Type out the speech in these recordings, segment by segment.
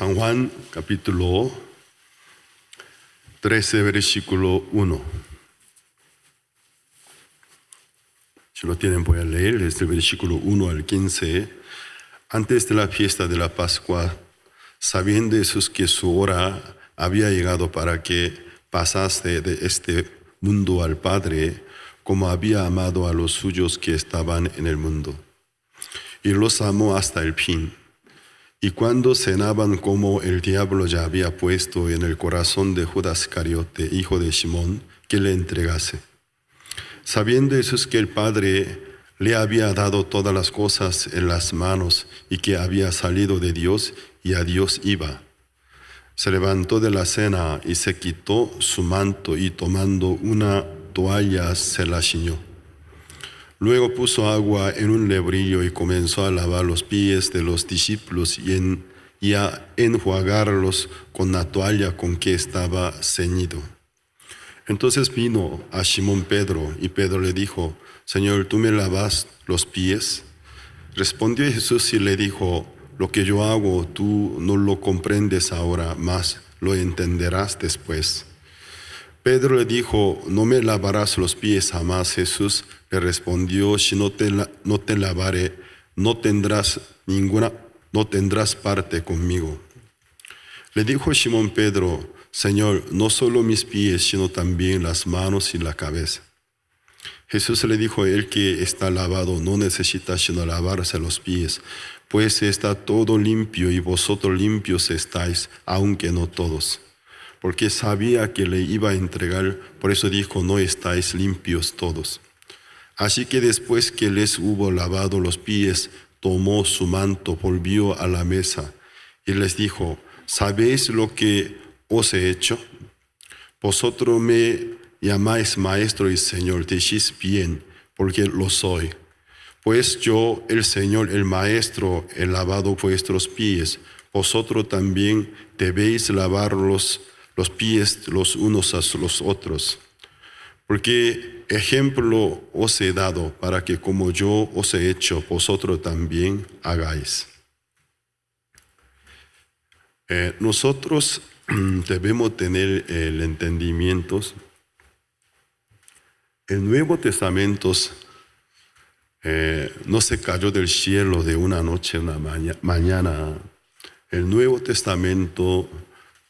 San Juan capítulo 13, versículo 1. Si lo tienen, voy a leer desde el versículo 1 al 15. Antes de la fiesta de la Pascua, sabiendo Jesús que su hora había llegado para que pasase de este mundo al Padre, como había amado a los suyos que estaban en el mundo, y los amó hasta el fin. Y cuando cenaban, como el diablo ya había puesto en el corazón de Judas Iscariote, hijo de Simón, que le entregase. Sabiendo Jesús que el Padre le había dado todas las cosas en las manos y que había salido de Dios y a Dios iba, se levantó de la cena y se quitó su manto y tomando una toalla se la ciñó. Luego puso agua en un lebrillo y comenzó a lavar los pies de los discípulos y a enjuagarlos con la toalla con que estaba ceñido. Entonces vino a Simón Pedro, y Pedro le dijo: Señor, ¿tú me lavas los pies? Respondió Jesús y le dijo: lo que yo hago tú no lo comprendes ahora, mas lo entenderás después. Pedro le dijo: no me lavarás los pies jamás. Jesús le respondió: si no te lavare, no tendrás parte conmigo. Le dijo Simón Pedro: Señor, no solo mis pies, sino también las manos y la cabeza. Jesús le dijo: el que está lavado no necesita sino lavarse los pies, pues está todo limpio, y vosotros limpios estáis, aunque no todos. Porque sabía que le iba a entregar, por eso dijo: no estáis limpios todos. Así que después que les hubo lavado los pies, tomó su manto, volvió a la mesa y les dijo: ¿sabéis lo que os he hecho? Vosotros me llamáis maestro y Señor, decís bien, porque lo soy. Pues yo, el Señor, el maestro, he lavado vuestros pies. Vosotros también debéis lavar los pies los unos a los otros. Porque ejemplo os he dado para que como yo os he hecho, vosotros también hagáis. Nosotros debemos tener el entendimiento. El Nuevo Testamento no se cayó del cielo de una noche a una mañana. El Nuevo Testamento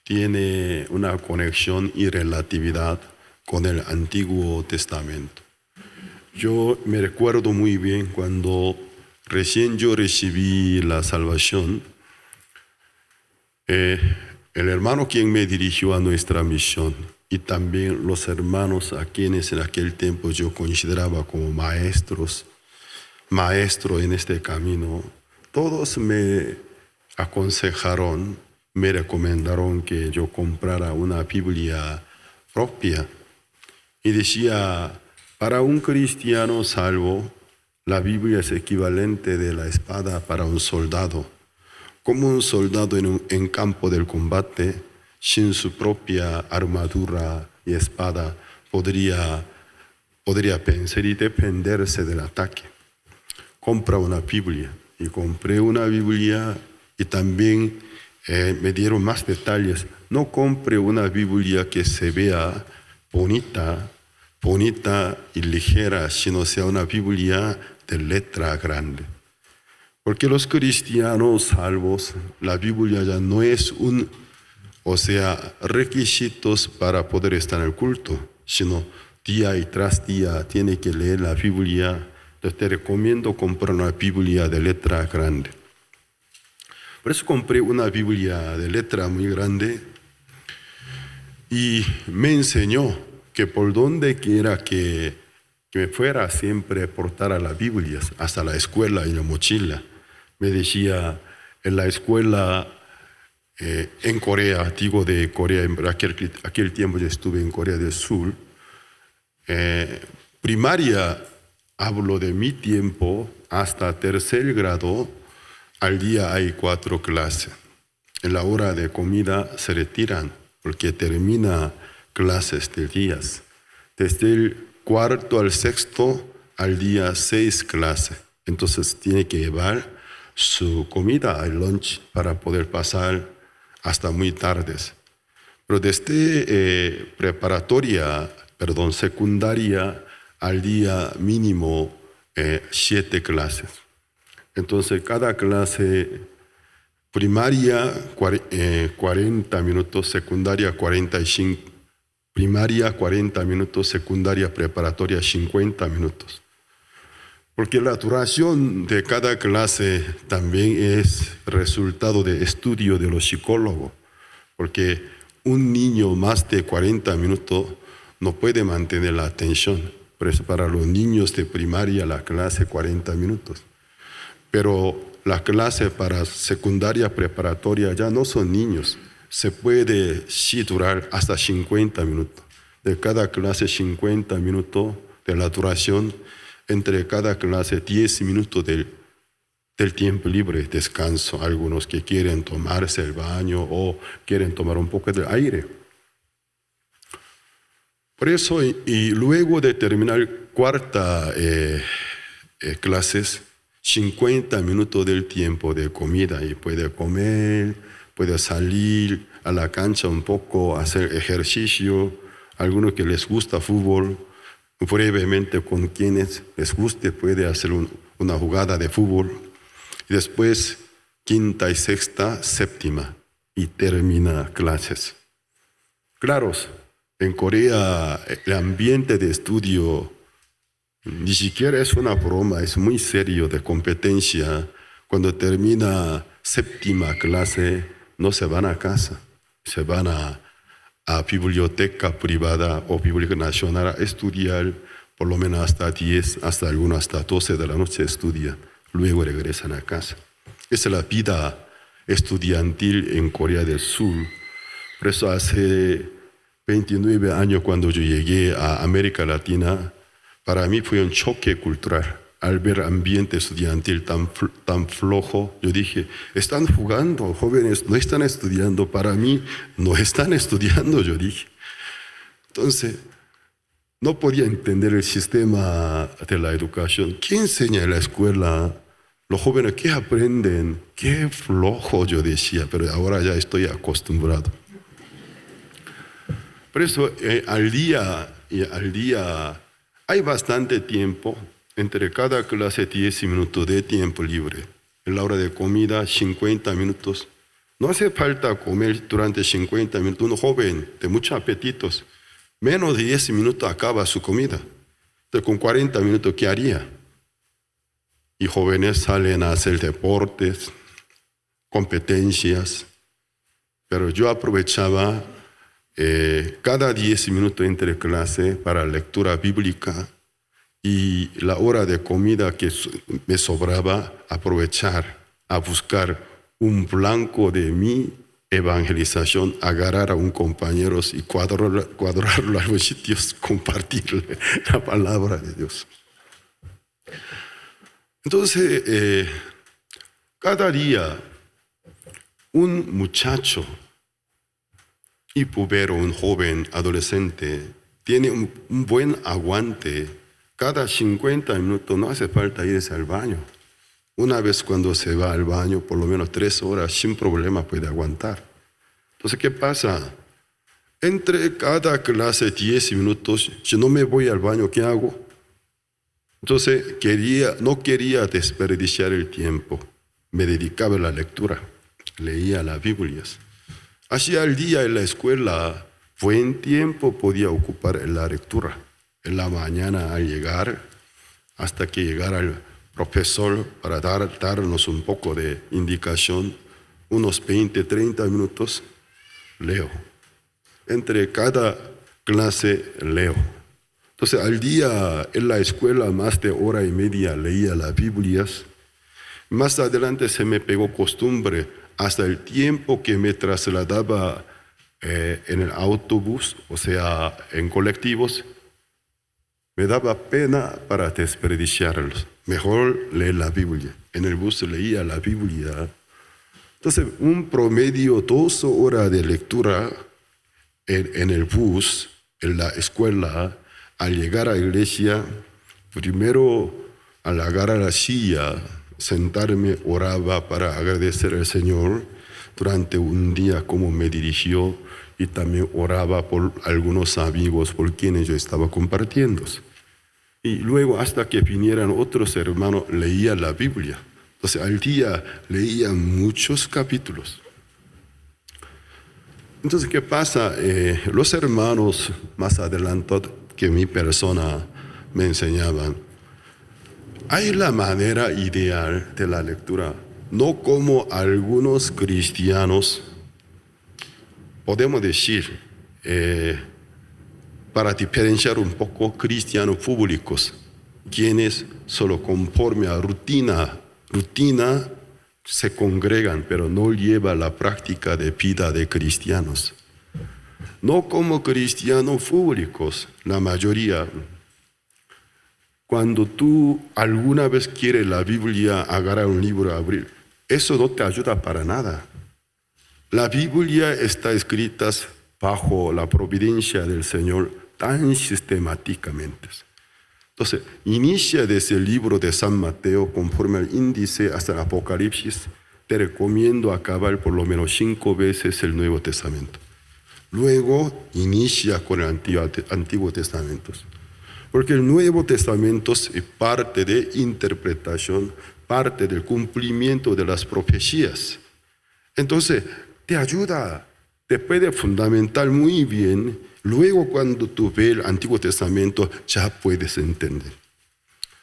tiene una conexión y relatividad con el Antiguo Testamento. Yo me recuerdo muy bien cuando recién yo recibí la salvación, el hermano quien me dirigió a nuestra misión y también los hermanos a quienes en aquel tiempo yo consideraba como maestros en este camino, todos me aconsejaron, me recomendaron que yo comprara una Biblia propia. Y decía: para un cristiano salvo, la Biblia es equivalente de la espada para un soldado. Como un soldado en campo del combate, sin su propia armadura y espada, podría pensar y defenderse del ataque. Compra una Biblia. Y compré una Biblia y también me dieron más detalles. No compre una Biblia que se vea bonita y ligera, sino sea una Biblia de letra grande. Porque los cristianos salvos, la Biblia ya no es requisitos para poder estar en el culto, sino día y tras día tiene que leer la Biblia. Entonces te recomiendo comprar una Biblia de letra grande. Por eso compré una Biblia de letra muy grande y me enseñó que por donde quiera que me fuera siempre portara las Biblias, hasta la escuela y la mochila. Me decía, en la escuela en Corea, digo de Corea, en aquel tiempo yo estuve en Corea del Sur, primaria, hablo de mi tiempo, hasta tercer grado, al día hay 4 clases. En la hora de comida se retiran porque termina clases de días. Desde el cuarto al sexto al día 6 clases. Entonces tiene que llevar su comida al lunch para poder pasar hasta muy tardes. Pero desde secundaria al día mínimo 7 clases. Entonces cada clase primaria 40 minutos, secundaria 45, primaria 40 minutos, secundaria preparatoria 50 minutos. Porque la duración de cada clase también es resultado de estudio de los psicólogos. Porque un niño más de 40 minutos no puede mantener la atención. Por eso para los niños de primaria la clase 40 minutos. Pero la clase para secundaria preparatoria ya no son niños. Se puede sí durar hasta 50 minutos. De cada clase 50 minutos de la duración, entre cada clase 10 minutos del tiempo libre, descanso. Algunos que quieren tomarse el baño o quieren tomar un poco de aire. Por eso, y luego de terminar cuarta clases, 50 minutos del tiempo de comida y puede comer, puede salir a la cancha un poco, hacer ejercicio. Algunos que les gusta fútbol, brevemente con quienes les guste puede hacer una jugada de fútbol. Y después quinta y sexta, séptima y termina clases. Claro, en Corea el ambiente de estudio ni siquiera es una broma, es muy serio de competencia. Cuando termina séptima clase no se van a casa, se van a biblioteca privada o biblioteca nacional a estudiar por lo menos hasta 10, hasta algunos hasta 12 de la noche estudian, luego regresan a casa. Esa es la vida estudiantil en Corea del Sur. Por eso hace 29 años cuando yo llegué a América Latina, para mí fue un choque cultural. Al ver ambiente estudiantil tan flojo, yo dije, están jugando, jóvenes, no están estudiando. Para mí, no están estudiando, yo dije. Entonces, no podía entender el sistema de la educación. ¿Qué enseña en la escuela? Los jóvenes, ¿qué aprenden? Qué flojo, yo decía, pero ahora ya estoy acostumbrado. Por eso, al día hay bastante tiempo. Entre cada clase 10 minutos de tiempo libre. En la hora de comida 50 minutos. No hace falta comer durante 50 minutos. Un joven de muchos apetitos, menos de 10 minutos acaba su comida. Entonces con 40 minutos, ¿qué haría? Y jóvenes salen a hacer deportes, competencias. Pero yo aprovechaba cada 10 minutos entre clase para lectura bíblica. Y la hora de comida que me sobraba, aprovechar a buscar un blanco de mi evangelización, agarrar a un compañero y cuadrarlo a los sitios, compartirle la palabra de Dios. Entonces, cada día un muchacho y puberto, un joven adolescente, tiene un buen aguante. Cada 50 minutos no hace falta irse al baño. Una vez cuando se va al baño, por lo menos 3 horas, sin problema puede aguantar. Entonces, ¿qué pasa? Entre cada clase 10 minutos, si no me voy al baño, ¿qué hago? Entonces, no quería desperdiciar el tiempo. Me dedicaba a la lectura, leía las Biblias. Así al día en la escuela, buen tiempo podía ocupar en la lectura. En la mañana al llegar, hasta que llegara el profesor para darnos un poco de indicación, unos 20, 30 minutos, leo. Entre cada clase leo. Entonces al día en la escuela más de hora y media leía las Biblias. Más adelante se me pegó costumbre hasta el tiempo que me trasladaba en el autobús, o sea, en colectivos. Me daba pena para desperdiciarlos. Mejor leer la Biblia. En el bus leía la Biblia. Entonces, un promedio 2 horas de lectura en el bus, en la escuela. Al llegar a la iglesia, primero al agarrar la silla, sentarme, oraba para agradecer al Señor. durante un día cómo me dirigió y también oraba por algunos amigos por quienes yo estaba compartiendo. Y luego hasta que vinieran otros hermanos leía la Biblia. Entonces al día leía muchos capítulos. Entonces, ¿qué pasa? Los hermanos más adelantados que mi persona me enseñaban, hay la manera ideal de la lectura, no como algunos cristianos, podemos decir, para diferenciar un poco cristianos públicos, quienes solo conforme a rutina se congregan, pero no lleva la práctica de vida de cristianos. No como cristianos públicos, la mayoría. Cuando tú alguna vez quieres la Biblia, agarrar un libro, abrir, eso no te ayuda para nada. La Biblia está escrita bajo la providencia del Señor tan sistemáticamente. Entonces, inicia desde el libro de San Mateo, conforme al índice hasta el Apocalipsis. Te recomiendo acabar por lo menos 5 veces el Nuevo Testamento. Luego, inicia con el Antiguo Testamento. Porque el Nuevo Testamento es parte de interpretación, parte del cumplimiento de las profecías. Entonces, te ayuda, te puede fundamentar muy bien. Luego, cuando tú ves el Antiguo Testamento, ya puedes entender.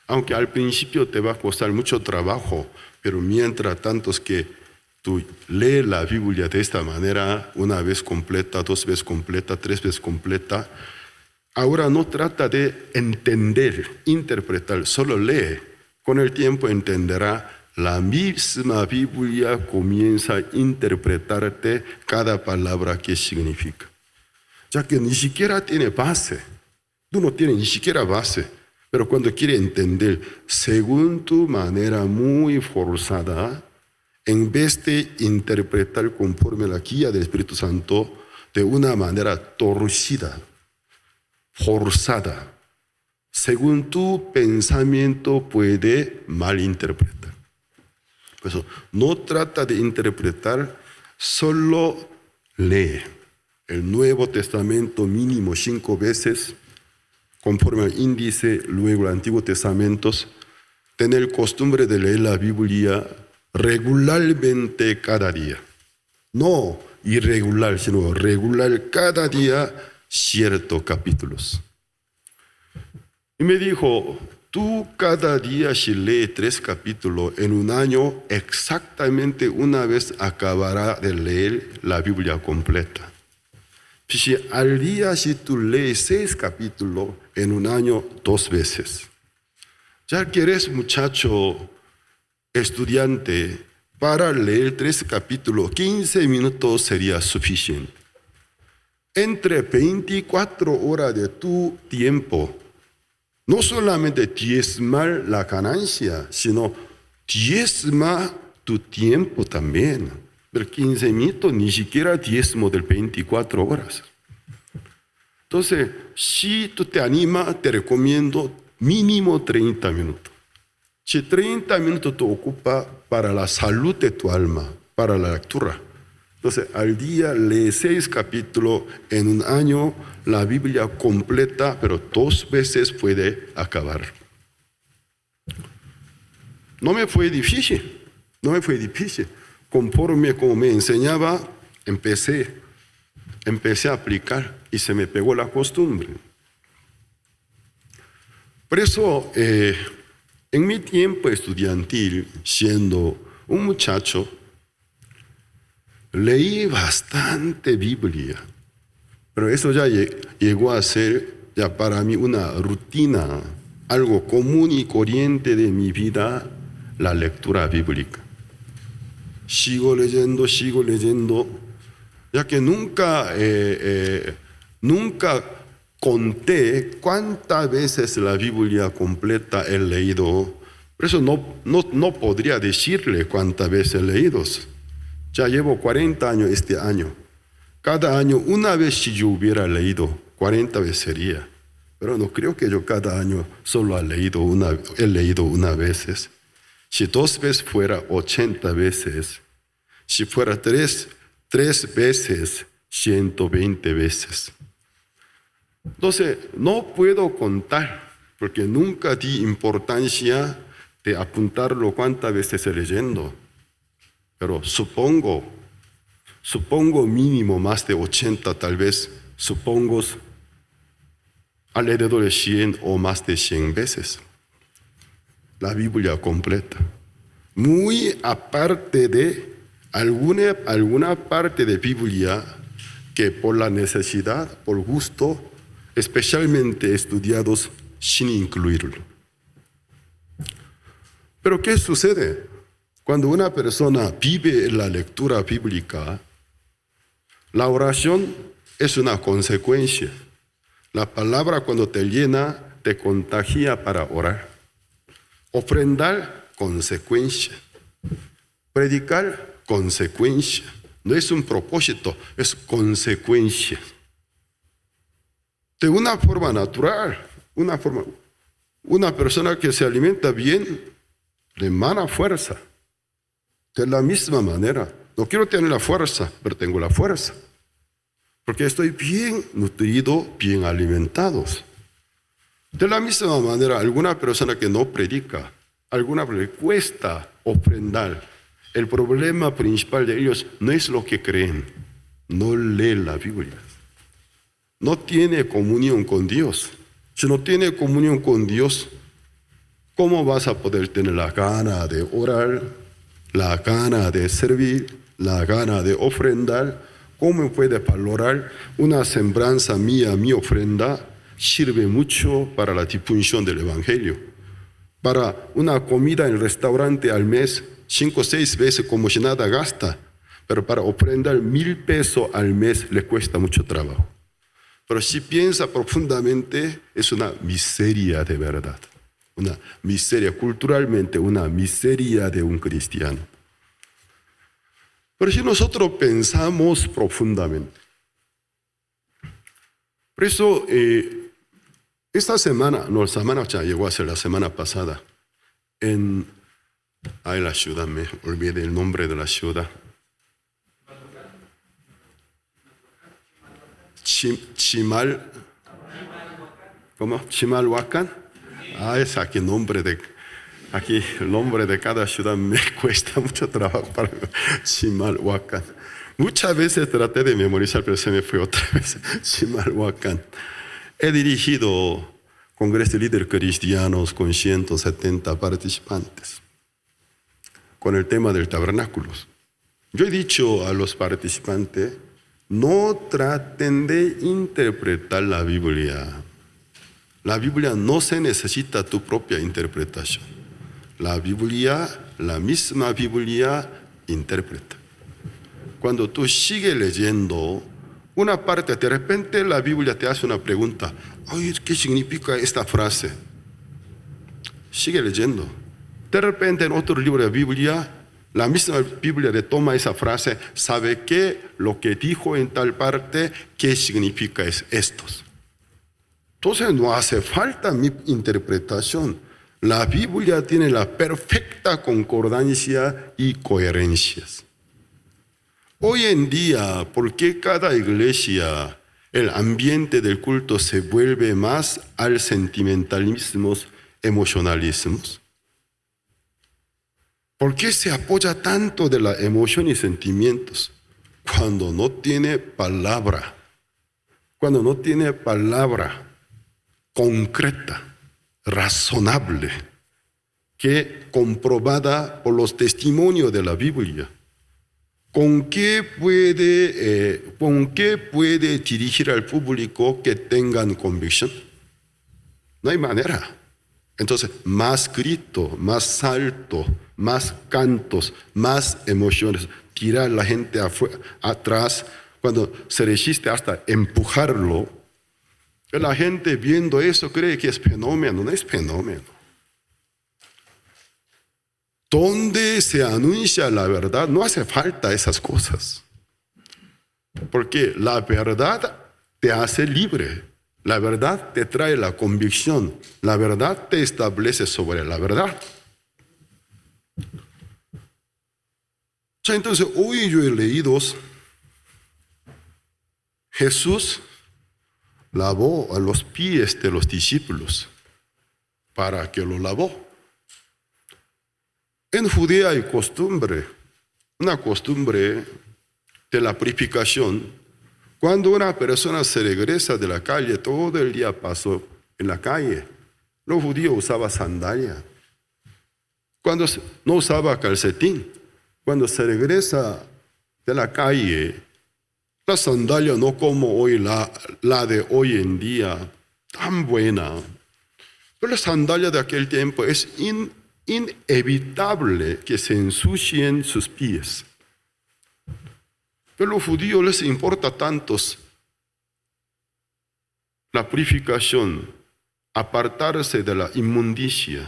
Aunque al principio te va a costar mucho trabajo, pero mientras tanto es que tú lees la Biblia de esta manera, una vez completa, 2 veces completa, 3 veces completa, ahora no trata de entender, interpretar, solo lee. Con el tiempo entenderá. La misma Biblia comienza a interpretarte cada palabra que significa. Ya que ni siquiera tiene base. Tú no tienes ni siquiera base. Pero cuando quieres entender, según tu manera muy forzada, en vez de interpretar conforme la guía del Espíritu Santo, de una manera torcida, forzada, según tu pensamiento puede malinterpretar. Por eso, no trata de interpretar, solo lee el Nuevo Testamento mínimo 5 veces, conforme al índice, luego el Antiguo Testamento. Tener costumbre de leer la Biblia regularmente cada día. No irregular, sino regular cada día ciertos capítulos. Y me dijo, tú cada día si lees 3 capítulos en un año, exactamente una vez acabará de leer la Biblia completa. Si al día si tú lees 6 capítulos en un año, 2 veces. Ya que eres muchacho, estudiante, para leer 3 capítulos, 15 minutos sería suficiente. Entre 24 horas de tu tiempo, no solamente diezmar la ganancia, sino diezma tu tiempo también. Pero 15 minutos ni siquiera diezmo de 24 horas. Entonces, si tú te animas, te recomiendo mínimo 30 minutos. Si 30 minutos te ocupa para la salud de tu alma, para la lectura. Entonces, al día lee 6 capítulos, en un año la Biblia completa, pero 2 veces puede acabar. No me fue difícil. Conforme como me enseñaba, empecé a aplicar y se me pegó la costumbre. Por eso, en mi tiempo estudiantil, siendo un muchacho, leí bastante Biblia, pero eso ya llegó a ser ya para mí una rutina, algo común y corriente de mi vida, la lectura bíblica. Sigo leyendo, ya que nunca conté cuántas veces la Biblia completa he leído. Por eso no podría decirle cuántas veces he leído. Ya llevo 40 años este año. Cada año, una vez si yo hubiera leído, 40 veces sería. Pero no creo que yo cada año solo he leído una vez. Si 2 veces fuera 80 veces, Si fuera tres veces, 120 veces. Entonces, no puedo contar, porque nunca di importancia de apuntarlo cuántas veces estoy leyendo. Pero supongo mínimo más de 80, tal vez, supongo alrededor de 100 o más de 100 veces. La Biblia completa. Muy aparte de alguna parte de Biblia que por la necesidad, por gusto, especialmente estudiados sin incluirlo. Pero ¿qué sucede? Cuando una persona vive en la lectura bíblica, la oración es una consecuencia. La palabra cuando te llena, te contagia para orar. Ofrendar, consecuencia. Predicar, consecuencia. No es un propósito, es consecuencia. De una forma natural, una persona que se alimenta bien, le emana fuerza. De la misma manera, no quiero tener la fuerza, pero tengo la fuerza. Porque estoy bien nutrido, bien alimentados. De la misma manera, alguna persona que no predica, alguna le cuesta ofrendar. El problema principal de ellos no es lo que creen, no lee la Biblia. No tiene comunión con Dios. Si no tiene comunión con Dios, ¿cómo vas a poder tener la gana de orar, la gana de servir, la gana de ofrendar? ¿Cómo puede valorar una sembranza mía, mi ofrenda? Sirve mucho para la difusión del Evangelio. Para una comida en el restaurante al mes, 5 o 6 veces como si nada gasta. Pero para ofrendar 1,000 pesos al mes le cuesta mucho trabajo. Pero si piensa profundamente, es una miseria de verdad. Una miseria, culturalmente, una miseria de un cristiano. Pero si nosotros pensamos profundamente, por eso, esta semana, ya llegó a ser la semana pasada, la ciudad, me olvidé el nombre de la ciudad. Chimalhuacán. Es aquí el nombre de cada ciudad me cuesta mucho trabajo para Chimalhuacán. Muchas veces traté de memorizar, pero se me fue otra vez. Chimalhuacán. He dirigido congresos de líderes cristianos con 170 participantes con el tema del tabernáculo. Yo he dicho a los participantes, no traten de interpretar la Biblia. La Biblia no se necesita tu propia interpretación. La misma Biblia interpreta. Cuando tú sigues leyendo una parte, de repente la Biblia te hace una pregunta. Oye, ¿qué significa esta frase? Sigue leyendo. De repente en otro libro de Biblia, la misma Biblia le toma esa frase, sabe que lo que dijo en tal parte, ¿qué significa esto? Entonces no hace falta mi interpretación. La Biblia tiene la perfecta concordancia y coherencias. Hoy en día, ¿por qué cada iglesia el ambiente del culto se vuelve más al sentimentalismo, emocionalismos? ¿Por qué se apoya tanto de la emoción y sentimientos cuando no tiene palabra? Cuando no tiene palabra concreta, razonable, que comprobada por los testimonios de la Biblia. ¿Con qué puede dirigir al público que tengan convicción? No hay manera. Entonces, más grito, más salto, más cantos, más emociones, tirar a la gente atrás, cuando se resiste hasta empujarlo. La gente viendo eso cree que es fenómeno, no es fenómeno. Donde se anuncia la verdad, no hace falta esas cosas. Porque la verdad te hace libre. La verdad te trae la convicción. La verdad te establece sobre la verdad. Entonces hoy yo he leído, Jesús lavó a los pies de los discípulos. ¿Para qué lo lavó? En Judea hay una costumbre de la purificación. Cuando una persona se regresa de la calle, todo el día pasó en la calle. Los judíos usaban sandalia. Cuando no usaba calcetín. Cuando se regresa de la calle, la sandalia no como hoy, la de hoy en día, tan buena. Pero la sandalia de aquel tiempo es inevitable que se ensucien sus pies. Pero a los judíos les importa tanto la purificación, apartarse de la inmundicia.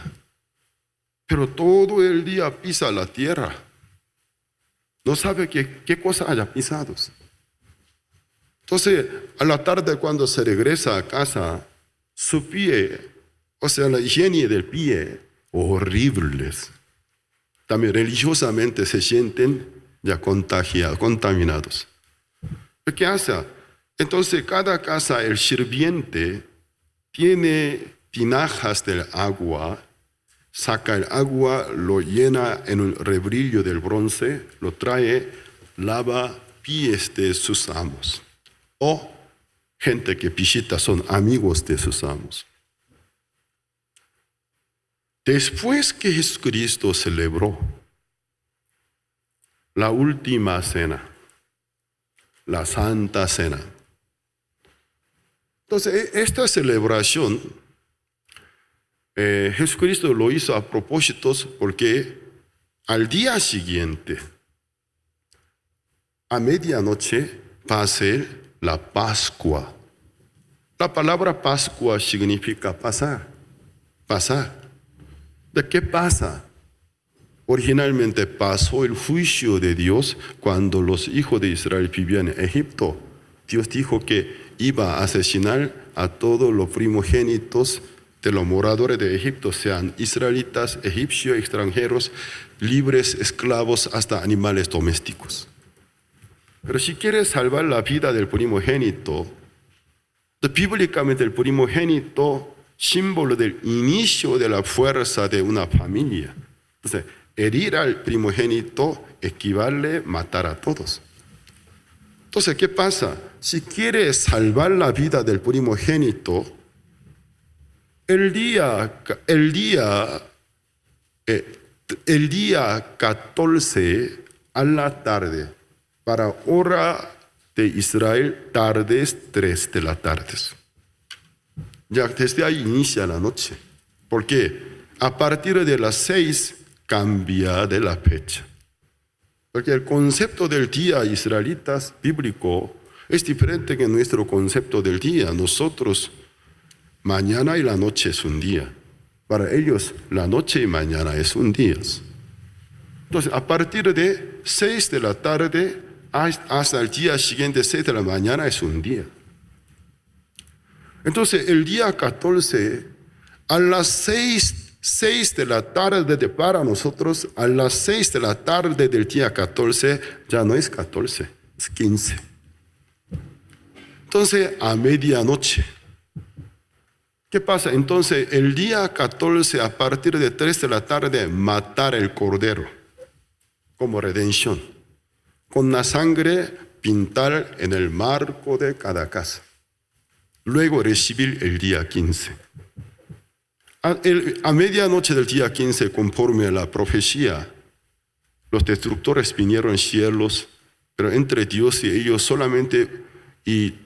Pero todo el día pisa la tierra. No sabe qué cosa haya pisado. Entonces, a la tarde cuando se regresa a casa, su pie, o sea, la higiene del pie, horribles. También religiosamente se sienten ya contaminados. ¿Qué hace? Entonces, cada casa, el sirviente tiene tinajas del agua, saca el agua, lo llena en un rebrillo del bronce, lo trae, lava pies de sus amos. O gente que visita son amigos de sus amos. Después que Jesucristo celebró la última cena, la Santa Cena. Entonces, esta celebración, Jesucristo lo hizo a propósito porque al día siguiente, a medianoche, va a ser la Pascua. La palabra Pascua significa pasar. ¿De qué pasa? Originalmente pasó el juicio de Dios cuando los hijos de Israel vivían en Egipto. Dios dijo que iba a asesinar a todos los primogénitos de los moradores de Egipto, sean israelitas, egipcios, extranjeros, libres, esclavos, hasta animales domésticos. Pero si quieres salvar la vida del primogénito, bíblicamente el primogénito, símbolo del inicio de la fuerza de una familia. Entonces, herir al primogénito equivale a matar a todos. Entonces, ¿qué pasa? Si quieres salvar la vida del primogénito, el día 14 a la tarde, para hora de Israel, tardes 3 de la tarde. Ya desde ahí inicia la noche. Porque a partir de las 6 cambia de la fecha. Porque el concepto del día israelitas bíblico es diferente que nuestro concepto del día. Nosotros, mañana y la noche es un día. Para ellos, la noche y mañana es un día. Entonces, a partir de 6 de la tarde hasta el día siguiente, 6 de la mañana, es un día. Entonces, el día 14, a las 6 de la tarde para nosotros, a las 6 de la tarde del día 14, ya no es 14, es 15. Entonces, a medianoche. ¿Qué pasa? Entonces, el día 14, a partir de 3 de la tarde, matar el cordero como redención. Con la sangre, pintar en el marco de cada casa. Luego recibir el día 15. A medianoche del día 15, conforme a la profecía, los destructores vinieron cielos, pero entre Dios y ellos solamente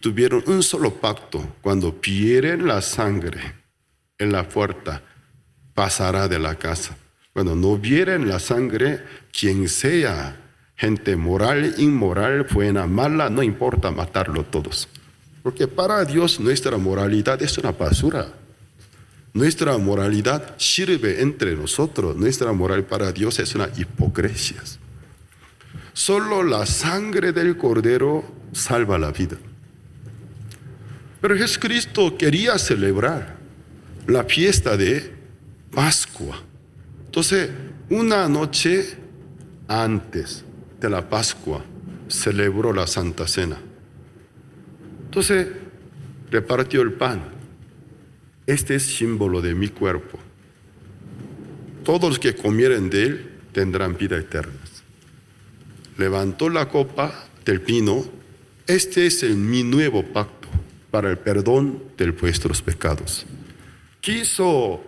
tuvieron un solo pacto. Cuando vieren la sangre en la puerta, pasará de la casa. Cuando no vieren la sangre, quien sea, gente moral, inmoral, buena, mala, no importa matarlo todos. Porque para Dios nuestra moralidad es una basura. Nuestra moralidad sirve entre nosotros. Nuestra moral para Dios es una hipocresía. Solo la sangre del Cordero salva la vida. Pero Jesucristo quería celebrar la fiesta de Pascua. Entonces, una noche antes de la Pascua celebró la Santa Cena. Entonces repartió el pan. Este es símbolo de mi cuerpo. Todos los que comieren de él tendrán vida eterna. Levantó la copa del vino. Este es mi nuevo pacto para el perdón de vuestros pecados. Quiso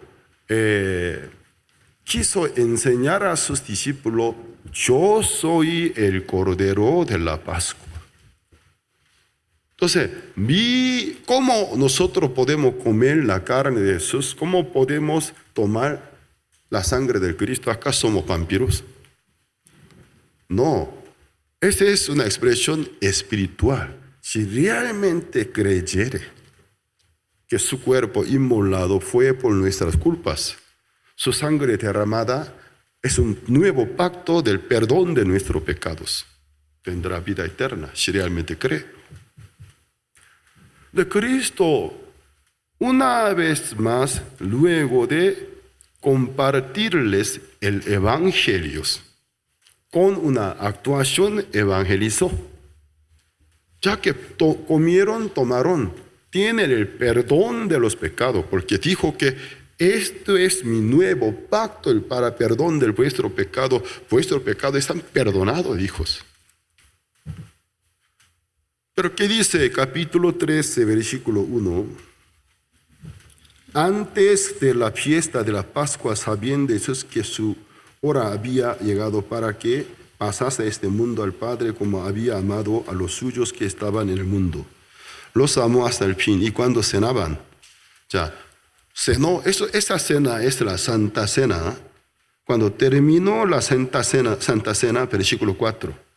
enseñar a sus discípulos: yo soy el Cordero de la Pascua. Entonces, ¿cómo nosotros podemos comer la carne de Jesús? ¿Cómo podemos tomar la sangre del Cristo? ¿Acaso somos vampiros? No, esa es una expresión espiritual. Si realmente creyere que su cuerpo inmolado fue por nuestras culpas, su sangre derramada es un nuevo pacto del perdón de nuestros pecados, tendrá vida eterna si realmente cree. De Cristo, una vez más, luego de compartirles el evangelio, con una actuación evangelizó. Ya que comieron, tomaron, tienen el perdón de los pecados, porque dijo que esto es mi nuevo pacto para perdón de vuestro pecado. Vuestros pecados están perdonados, hijos. Pero ¿qué dice capítulo 13, versículo 1? Antes de la fiesta de la Pascua, sabiendo Jesús que su hora había llegado para que pasase este mundo al Padre como había amado a los suyos que estaban en el mundo. Los amó hasta el fin. Y cuando cenaban, cenó. Esta cena es la Santa Cena. Cuando terminó la Santa Cena, versículo 4,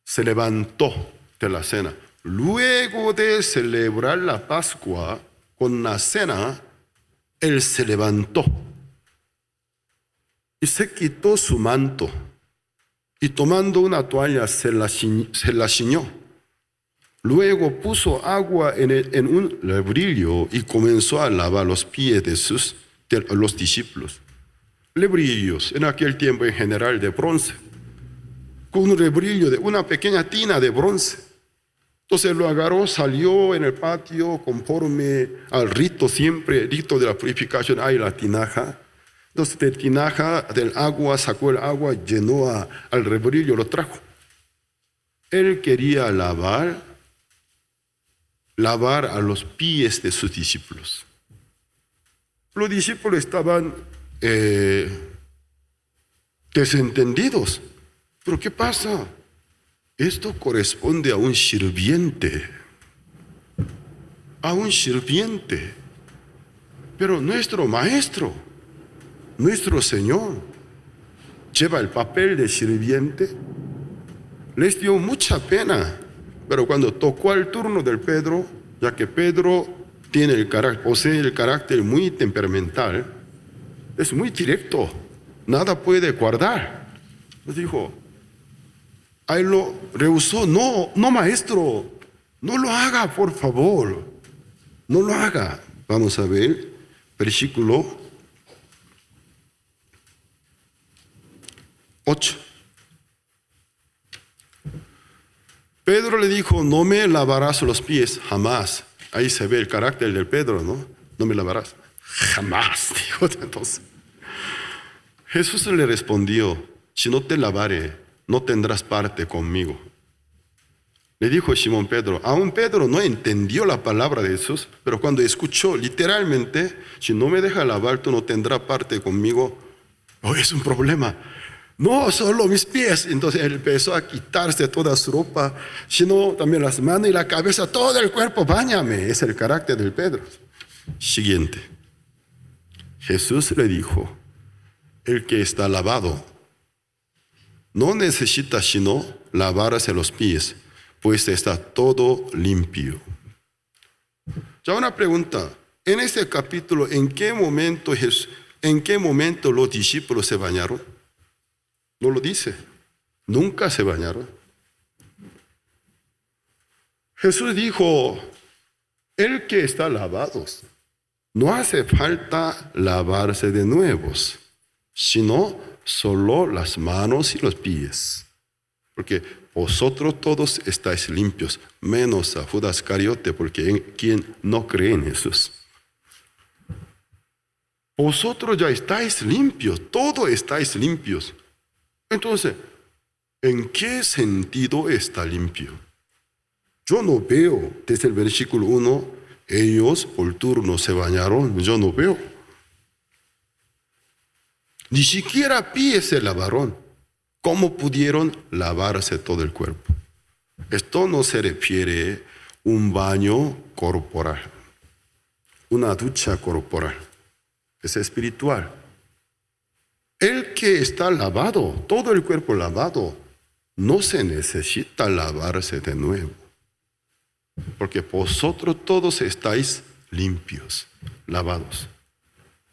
se levantó de la cena. Luego de celebrar la Pascua con la cena, él se levantó y se quitó su manto y tomando una toalla se la ciñó. Luego puso agua en un lebrillo y comenzó a lavar los pies de los discípulos. Lebrillos, en aquel tiempo en general de bronce, con un lebrillo de una pequeña tina de bronce. Entonces lo agarró, salió en el patio conforme al rito, siempre, rito de la purificación, hay la tinaja. Entonces de tinaja del agua, sacó el agua, llenó al lebrillo, lo trajo. Él quería lavar a los pies de sus discípulos. Los discípulos estaban desentendidos. ¿Pero qué pasa? Esto corresponde a un sirviente. A un sirviente. Pero nuestro maestro, nuestro Señor, lleva el papel de sirviente. Les dio mucha pena. Pero cuando tocó el turno del Pedro, ya que Pedro posee el carácter muy temperamental, es muy directo, nada puede guardar. Les dijo, ahí lo rehusó. No, maestro, no lo haga, por favor. No lo haga. Vamos a ver, versículo 8. Pedro le dijo, no me lavarás los pies, jamás. Ahí se ve el carácter del Pedro, ¿no? No me lavarás. Jamás, dijo entonces. Jesús le respondió, si no te lavare, no tendrás parte conmigo. Le dijo Simón Pedro. Aún Pedro no entendió la palabra de Jesús, pero cuando escuchó literalmente, si no me deja lavar, tú no tendrás parte conmigo. Es un problema. No, solo mis pies. Entonces él empezó a quitarse toda su ropa, sino también las manos y la cabeza, todo el cuerpo, báñame. Es el carácter del Pedro. Siguiente. Jesús le dijo, el que está lavado no necesita sino lavarse los pies, pues está todo limpio. Ya una pregunta. En este capítulo, ¿en qué momento los discípulos se bañaron? No lo dice. Nunca se bañaron. Jesús dijo, el que está lavado, no hace falta lavarse de nuevos, sino solo las manos y los pies. Porque vosotros todos estáis limpios, menos a Judas Iscariote, porque quien no cree en Jesús. Vosotros ya estáis limpios, todos estáis limpios. Entonces, ¿en qué sentido está limpio? Yo no veo, desde el versículo 1, ellos por turno se bañaron, yo no veo. Ni siquiera pies se lavaron. ¿Cómo pudieron lavarse todo el cuerpo? Esto no se refiere a un baño corporal, una ducha corporal. Es espiritual. El que está lavado, todo el cuerpo lavado, no se necesita lavarse de nuevo. Porque vosotros todos estáis limpios, lavados.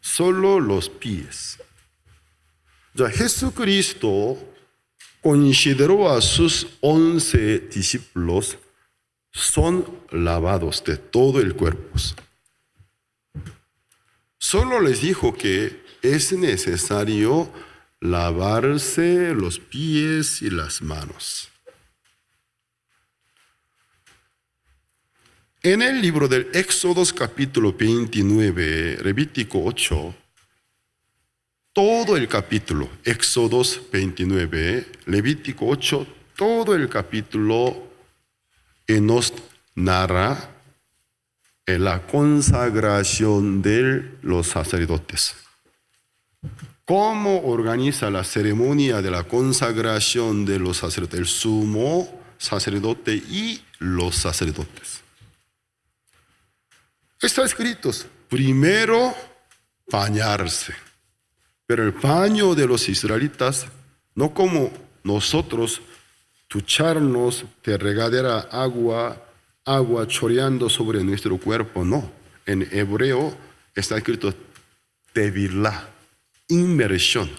Solo los pies. Ya Jesucristo consideró a sus 11 discípulos son lavados de todo el cuerpo. Solo les dijo que es necesario lavarse los pies y las manos. En el libro del Éxodo capítulo 29, Levítico 8, todo el capítulo, Éxodo 29, Levítico 8, todo el capítulo nos narra la consagración de los sacerdotes. ¿Cómo organiza la ceremonia de la consagración de los sacerdotes? El sumo sacerdote y los sacerdotes. Está escrito, primero bañarse. Pero el baño de los israelitas, no como nosotros, ducharnos de regadera agua choreando sobre nuestro cuerpo, no. En hebreo está escrito tevilá, inmersión.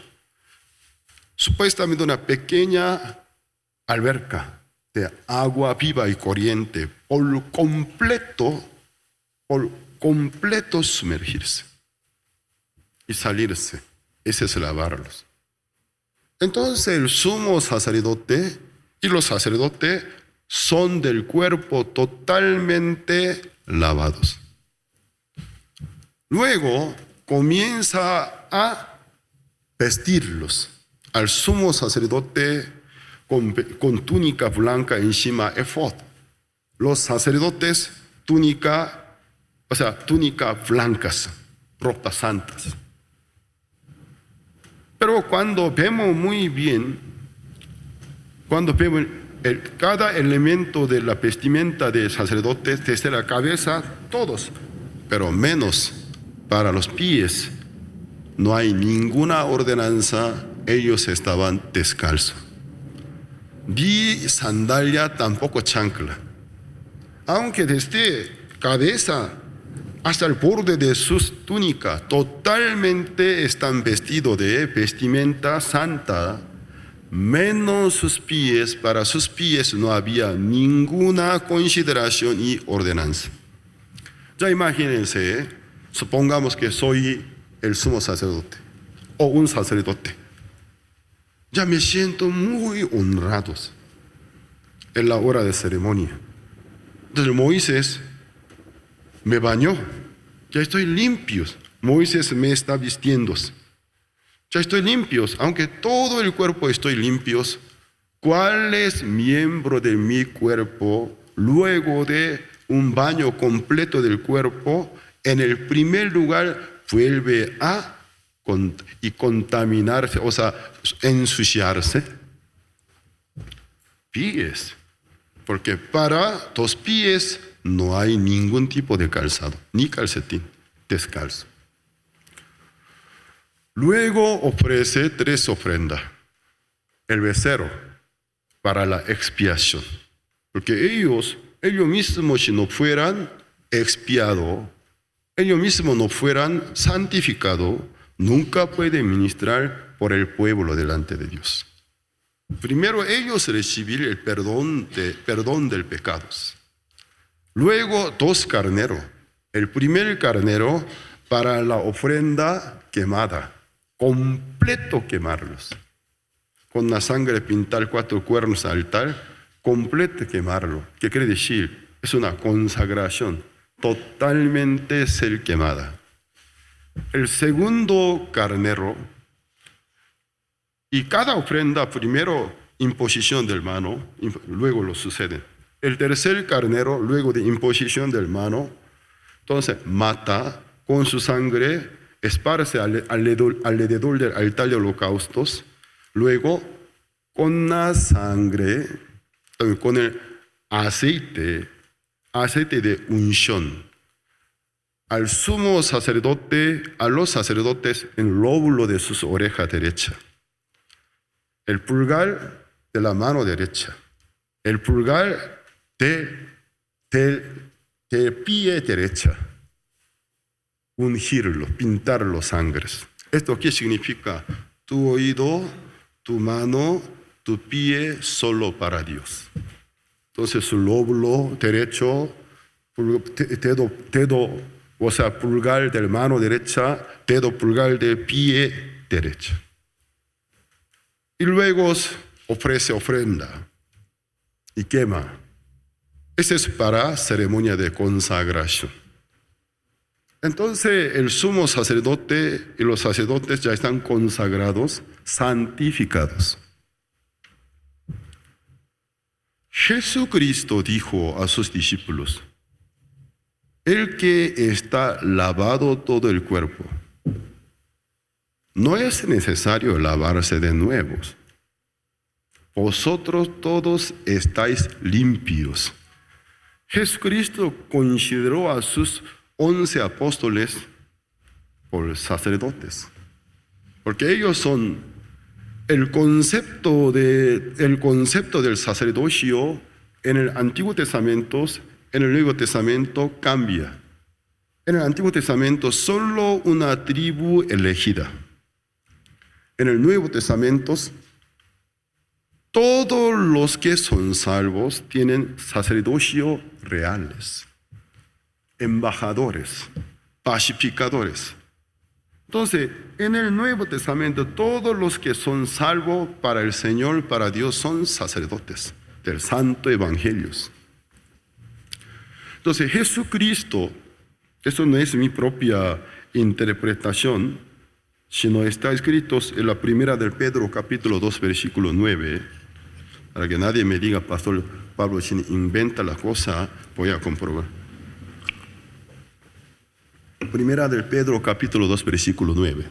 Supuestamente una pequeña alberca de agua viva y corriente, por completo sumergirse y salirse. Ese es lavarlos. Entonces el sumo sacerdote y los sacerdotes son del cuerpo totalmente lavados. Luego comienza a vestirlos. Al sumo sacerdote con túnica blanca encima efod. Los sacerdotes túnicas blancas, ropas santas. Pero cuando vemos muy bien, cuando vemos cada elemento de la vestimenta de sacerdotes, desde la cabeza, todos, pero menos para los pies, no hay ninguna ordenanza, ellos estaban descalzos. Ni sandalia, tampoco chancla. Aunque desde cabeza hasta el borde de sus túnicas, totalmente están vestidos de vestimenta santa, menos sus pies. Para sus pies no había ninguna consideración y ordenanza. Ya imagínense, supongamos que soy el sumo sacerdote o un sacerdote. Ya me siento muy honrado en la hora de ceremonia. Entonces Moisés me bañó, ya estoy limpio. Moisés me está vistiendo. Ya estoy limpio, aunque todo el cuerpo estoy limpio. ¿Cuál es miembro de mi cuerpo luego de un baño completo del cuerpo? En el primer lugar vuelve a contaminarse, o sea, ensuciarse. Pies, porque para los pies no hay ningún tipo de calzado, ni calcetín, descalzo. Luego ofrece 3 ofrendas. El becerro para la expiación. Porque ellos mismos si no fueran expiados, ellos mismos no fueran santificados, nunca pueden ministrar por el pueblo delante de Dios. Primero ellos recibir el perdón del pecado. Luego 2 carneros. El primer carnero para la ofrenda quemada, completo quemarlos. Con la sangre pintar 4 cuernos al altar, completo quemarlo. ¿Qué quiere decir? Es una consagración, totalmente ser quemada. El segundo carnero, y cada ofrenda primero imposición del mano, luego lo sucede. El tercer carnero, luego de imposición del mano, entonces mata con su sangre, esparce alrededor del altar de holocaustos, luego con la sangre, con el aceite de unción, al sumo sacerdote, a los sacerdotes en el lóbulo de sus orejas derecha, el pulgar de la mano derecha, el pulgar del pie derecha, ungirlo, pintarlo sangres. ¿Esto qué significa? Tu oído, tu mano, tu pie solo para Dios. Entonces su lóbulo derecho, dedo, o sea, pulgar de la mano derecha, dedo pulgar del pie derecho. Y luego ofrece ofrenda y quema. Ese es para ceremonia de consagración. Entonces el sumo sacerdote y los sacerdotes ya están consagrados, santificados. Jesucristo dijo a sus discípulos: el que está lavado todo el cuerpo, no es necesario lavarse de nuevo. Vosotros todos estáis limpios. Jesucristo consideró a sus 11 apóstoles por sacerdotes, porque ellos son el concepto del sacerdocio en el Antiguo Testamento, en el Nuevo Testamento cambia. En el Antiguo Testamento solo una tribu elegida. En el Nuevo Testamento todos los que son salvos tienen sacerdocio reales, embajadores, pacificadores. Entonces, en el Nuevo Testamento, todos los que son salvos para el Señor, para Dios, son sacerdotes del Santo Evangelio. Entonces, Jesucristo, eso no es mi propia interpretación, sino está escrito en la primera de Pedro, capítulo 2, versículo 9, para que nadie me diga, Pastor Pablo, si inventa la cosa, voy a comprobar. Primera de Pedro, capítulo 2, versículo 9.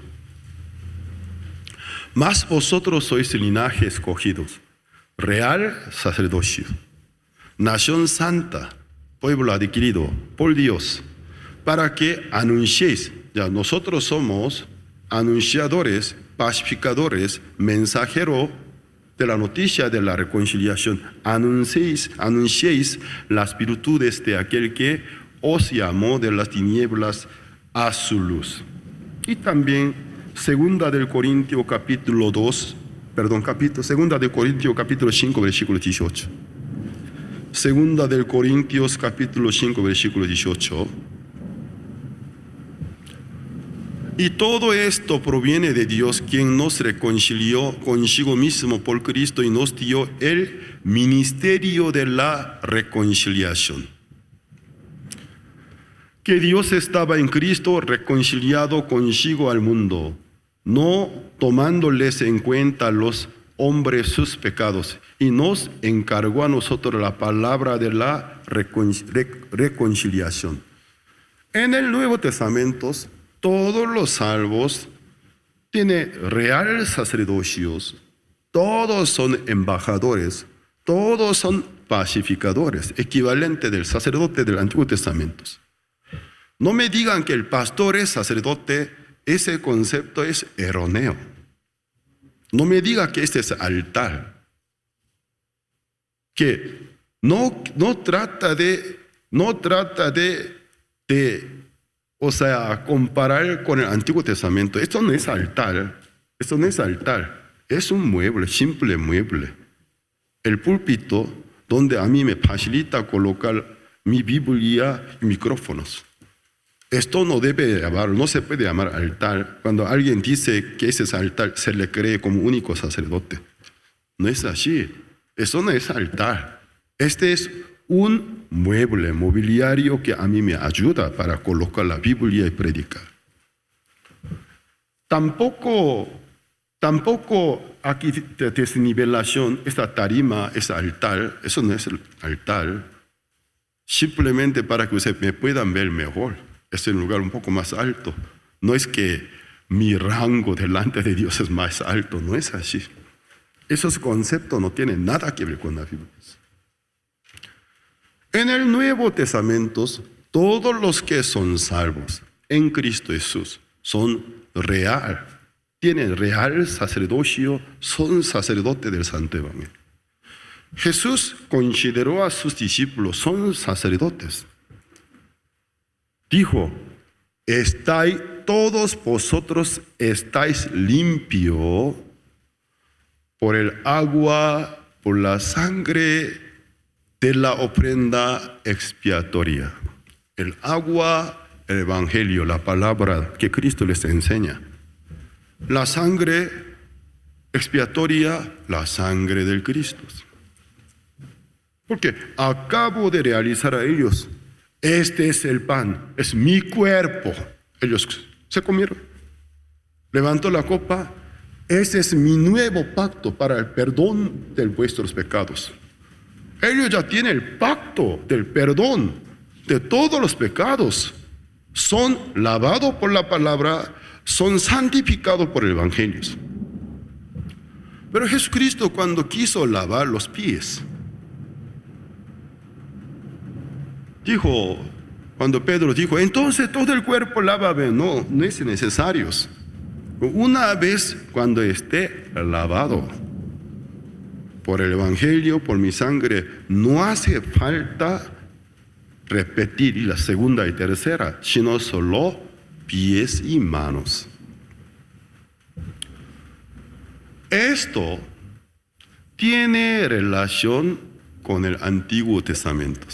Mas vosotros sois linaje escogidos, real sacerdocio, nación santa, pueblo adquirido por Dios, para que anunciéis, ya nosotros somos anunciadores, pacificadores, mensajeros de la noticia de la reconciliación. Anunciéis las virtudes de aquel que os llamó de las tinieblas a su luz. Y también segunda de Corintios capítulo 5 versículo 18. Segunda de Corintios capítulo 5 versículo 18. Y todo esto proviene de Dios, quien nos reconcilió consigo mismo por Cristo y nos dio el ministerio de la reconciliación. Que Dios estaba en Cristo reconciliado consigo al mundo, no tomándoles en cuenta a los hombres sus pecados, y nos encargó a nosotros la palabra de la reconciliación. En el Nuevo Testamento, todos los salvos tienen real sacerdocios, todos son embajadores, todos son pacificadores, equivalente del sacerdote del Antiguo Testamento. No me digan que el pastor es sacerdote, ese concepto es erróneo. No me digan que este es altar. Que no trata de comparar con el Antiguo Testamento. Esto no es altar, es un mueble, simple mueble. El púlpito donde a mí me facilita colocar mi Biblia y micrófonos. Esto no debe llamar, no se puede llamar altar. Cuando alguien dice que ese es altar, se le cree como único sacerdote. No es así. Eso no es altar. Este es un mueble, mobiliario que a mí me ayuda para colocar la Biblia y predicar. Tampoco aquí de desnivelación, esta tarima, ese altar, eso no es el altar. Simplemente para que ustedes me puedan ver mejor. Es un lugar un poco más alto. No es que mi rango delante de Dios es más alto, no es así. Esos conceptos no tienen nada que ver con la Biblia. En el Nuevo Testamento, todos los que son salvos en Cristo Jesús son real, tienen real sacerdocio, son sacerdotes del Santo Evangelio. Jesús consideró a sus discípulos, son sacerdotes. Dijo, todos vosotros estáis limpios por el agua, por la sangre de la ofrenda expiatoria. El agua, el Evangelio, la palabra que Cristo les enseña. La sangre expiatoria, la sangre del Cristo. Porque acabo de realizar a ellos, este es el pan, es mi cuerpo. Ellos se comieron. Levantó la copa, ese es mi nuevo pacto para el perdón de vuestros pecados. Ellos ya tienen el pacto del perdón de todos los pecados. Son lavados por la palabra, son santificados por el Evangelio. Pero Jesucristo, cuando quiso lavar los pies, cuando Pedro dijo, entonces todo el cuerpo lávame. No es necesario. Una vez cuando esté lavado por el Evangelio, por mi sangre, no hace falta repetir la segunda y tercera, sino solo pies y manos. Esto tiene relación con el Antiguo Testamento.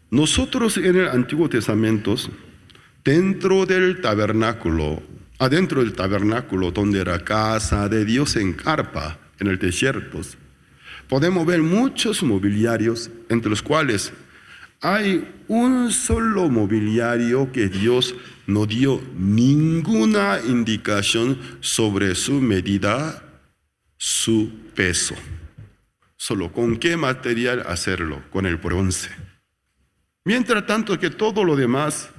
Nosotros en el Antiguo Testamento, adentro del tabernáculo donde era casa de Dios en carpa, en el desierto, podemos ver muchos mobiliarios, entre los cuales hay un solo mobiliario que Dios no dio ninguna indicación sobre su medida, su peso. Solo con qué material hacerlo, con el bronce. Mientras tanto que todo lo demás,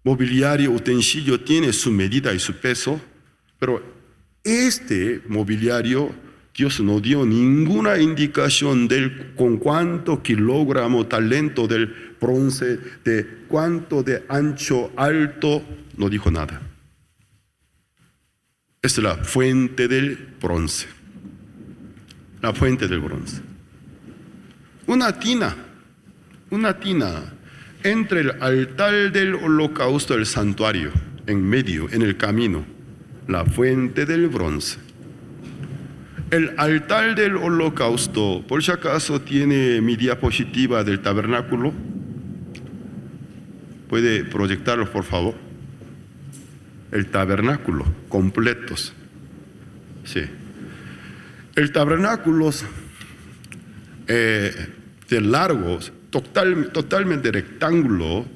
mobiliario, utensilio, tiene su medida y su peso, pero este mobiliario, Dios no dio ninguna indicación de con cuánto kilogramo, talento del bronce, de cuánto de ancho, alto, no dijo nada. Es la fuente del bronce. La fuente del bronce. Una tina entre el altar del holocausto y el santuario, en medio, en el camino, la fuente del bronce. El altar del holocausto, por si acaso tiene mi diapositiva del tabernáculo. ¿Puede proyectarlo, por favor? El tabernáculo, completos. Sí. El tabernáculo de largos, totalmente rectángulo,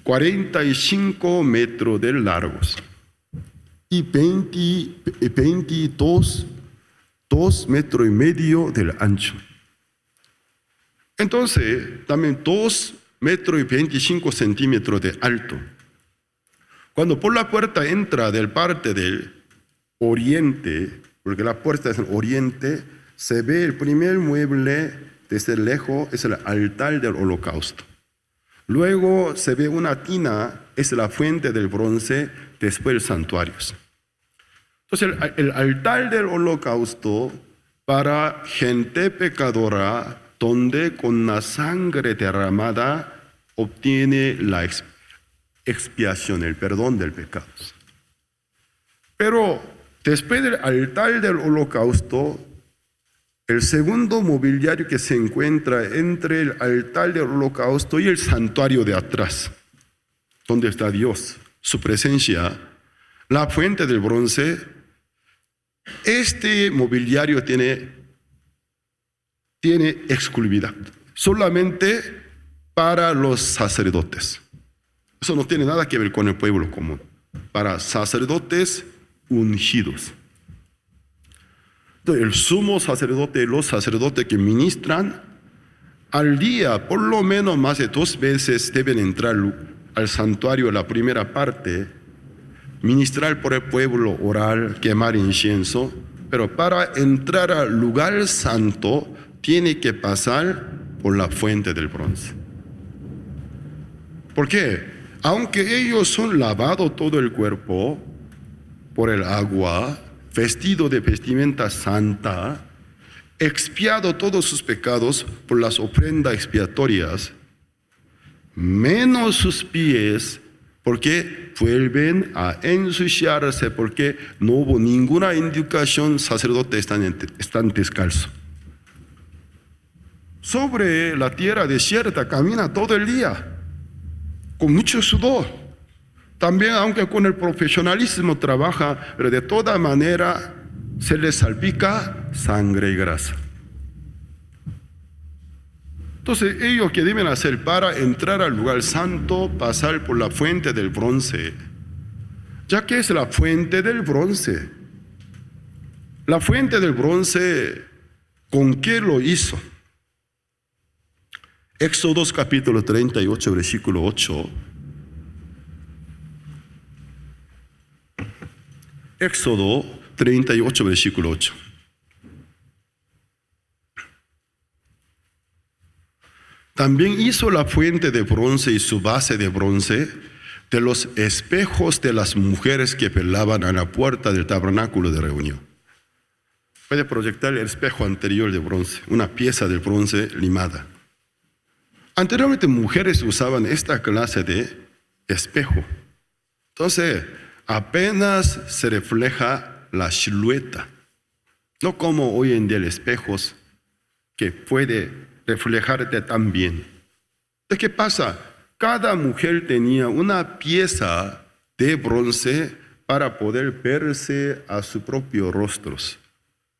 45 metros de largos y 2 metros y medio del ancho. Entonces, también 2 metros y 25 centímetros de alto. Cuando por la puerta entra del parte del oriente, porque la puerta es el oriente, se ve el primer mueble desde lejos, es el altar del holocausto. Luego se ve una tina, es la fuente del bronce, después el santuario. Entonces el altar del holocausto para gente pecadora, donde con la sangre derramada obtiene la expiación, el perdón del pecado. Pero después del altar del holocausto, El segundo mobiliario que se encuentra entre el altar del holocausto y el santuario de atrás, donde está Dios, su presencia, la fuente del bronce. Este mobiliario tiene exclusividad, solamente para los sacerdotes. Eso no tiene nada que ver con el pueblo común. Para sacerdotes ungidos. Entonces, el sumo sacerdote y los sacerdotes que ministran al día, por lo menos más de 2 veces deben entrar al santuario, la primera parte, ministrar por el pueblo, orar, quemar incienso, pero para entrar al lugar santo tiene que pasar por la fuente del bronce. ¿Por qué? Aunque ellos son lavados todo el cuerpo por el agua, vestido de vestimenta santa, expiado todos sus pecados por las ofrendas expiatorias, menos sus pies, porque vuelven a ensuciarse, porque no hubo ninguna indicación, sacerdotes están descalzos. Sobre la tierra desierta camina todo el día, con mucho sudor. También, aunque con el profesionalismo trabaja, pero de toda manera se les salpica sangre y grasa. Entonces, ellos que deben hacer para entrar al lugar santo, pasar por la fuente del bronce, ya que es la fuente del bronce. La fuente del bronce, ¿con qué lo hizo? Éxodo capítulo 38, versículo 8. Éxodo 38, versículo 8. También hizo la fuente de bronce y su base de bronce de los espejos de las mujeres que velaban a la puerta del tabernáculo de reunión. Puede proyectar el espejo anterior de bronce, una pieza de bronce limada. Anteriormente mujeres usaban esta clase de espejo. Entonces, apenas se refleja la silueta. No como hoy en día el espejos que puede reflejarte tan bien. ¿De qué pasa? Cada mujer tenía una pieza de bronce para poder verse a su propio rostro.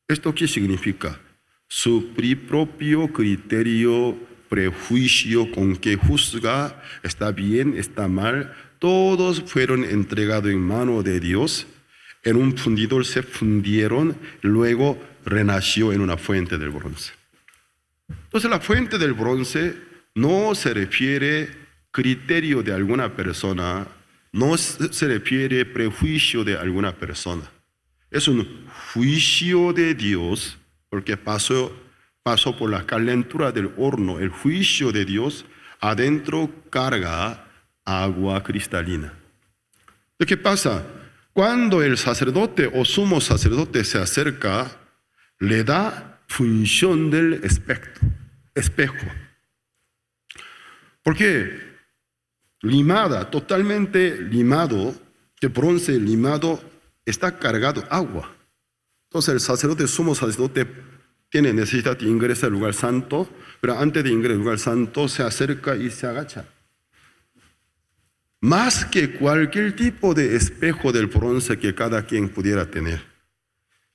¿Esto qué significa? Su propio criterio, prejuicio con que juzga, está bien, está mal, todos fueron entregados en mano de Dios, en un fundidor se fundieron, luego renació en una fuente del bronce. Entonces la fuente del bronce no se refiere criterio de alguna persona, no se refiere prejuicio de alguna persona. Es un juicio de Dios, porque pasó por la calentura del horno, el juicio de Dios, adentro carga agua cristalina. ¿Qué pasa? Cuando el sacerdote o sumo sacerdote se acerca, le da función del espejo. Porque limada, totalmente limado, de bronce limado, está cargado agua. Entonces el sacerdote, sumo sacerdote, tiene necesidad de ingresar al lugar santo, pero antes de ingresar al lugar santo se acerca y se agacha. Más que cualquier tipo de espejo del bronce que cada quien pudiera tener,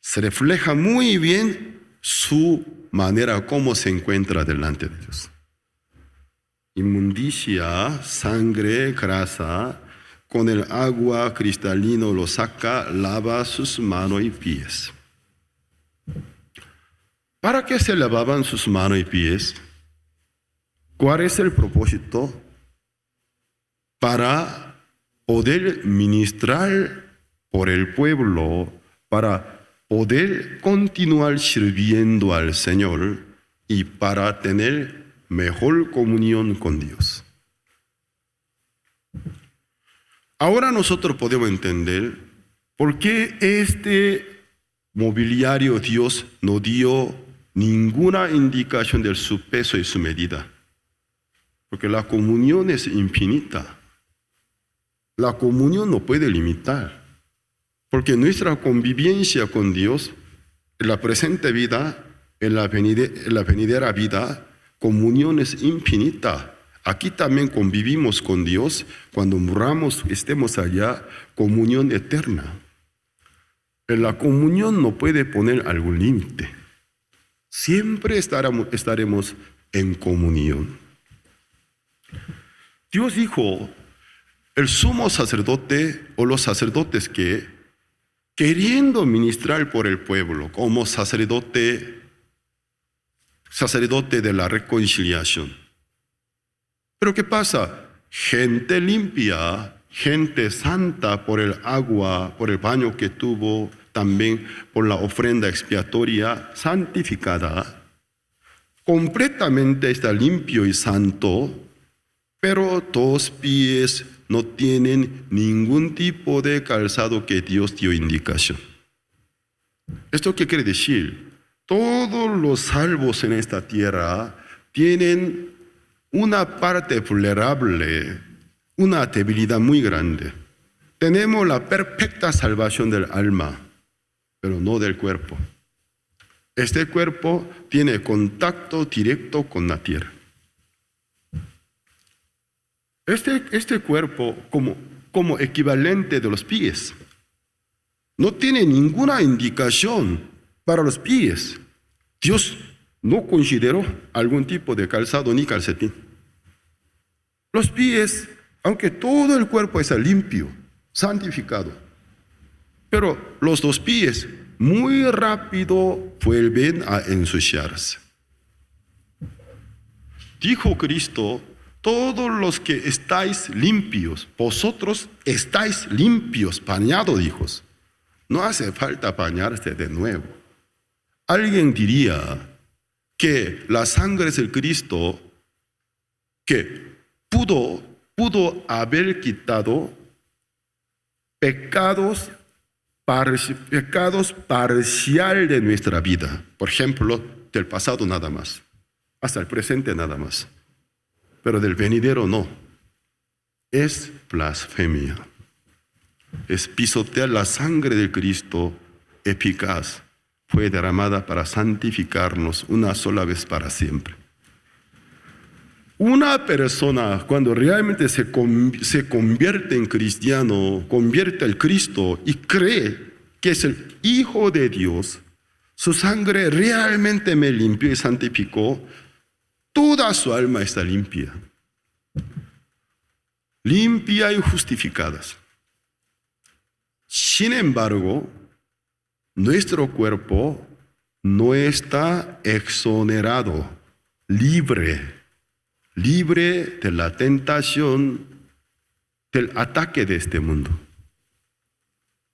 se refleja muy bien su manera como se encuentra delante de Dios. Inmundicia, sangre, grasa, con el agua cristalino lo saca, lava sus manos y pies. ¿Para qué se lavaban sus manos y pies? ¿Cuál es el propósito? Para poder ministrar por el pueblo, para poder continuar sirviendo al Señor y para tener mejor comunión con Dios. Ahora nosotros podemos entender por qué este mobiliario Dios no dio ninguna indicación de su peso y su medida. Porque la comunión es infinita. La comunión no puede limitar. Porque nuestra convivencia con Dios en la presente vida en la venidera vida, comunión es infinita. Aquí también convivimos con Dios. Cuando muramos, estemos allá, comunión eterna. En la comunión no puede poner algún límite. Siempre estaremos en comunión. Dios dijo, el sumo sacerdote o los sacerdotes que, queriendo ministrar por el pueblo como sacerdote de la reconciliación. Pero ¿qué pasa? Gente limpia, gente santa por el agua, por el baño que tuvo, también por la ofrenda expiatoria, santificada, completamente está limpio y santo, pero 2 pies no tienen ningún tipo de calzado que Dios dio indicación. ¿Esto qué quiere decir? Todos los salvos en esta tierra tienen una parte vulnerable, una debilidad muy grande. Tenemos la perfecta salvación del alma, pero no del cuerpo. Este cuerpo tiene contacto directo con la tierra. Este cuerpo como equivalente de los pies no tiene ninguna indicación para los pies. Dios no consideró algún tipo de calzado ni calcetín. Los pies, aunque todo el cuerpo está limpio, santificado, pero los 2 pies muy rápido vuelven a ensuciarse. Dijo Cristo, todos los que estáis limpios, vosotros estáis limpios, bañados, hijos. No hace falta bañarse de nuevo. Alguien diría que la sangre del Cristo que pudo haber quitado pecados parcial de nuestra vida. Por ejemplo, del pasado nada más, hasta el presente nada más. Pero del venidero no. Es blasfemia. Es pisotear la sangre de Cristo eficaz. Fue derramada para santificarnos una sola vez para siempre. Una persona cuando realmente se convierte en cristiano, convierte al Cristo y cree que es el Hijo de Dios, su sangre realmente me limpió y santificó, toda su alma está limpia. Limpia y justificada. Sin embargo, nuestro cuerpo no está exonerado, libre de la tentación, del ataque de este mundo.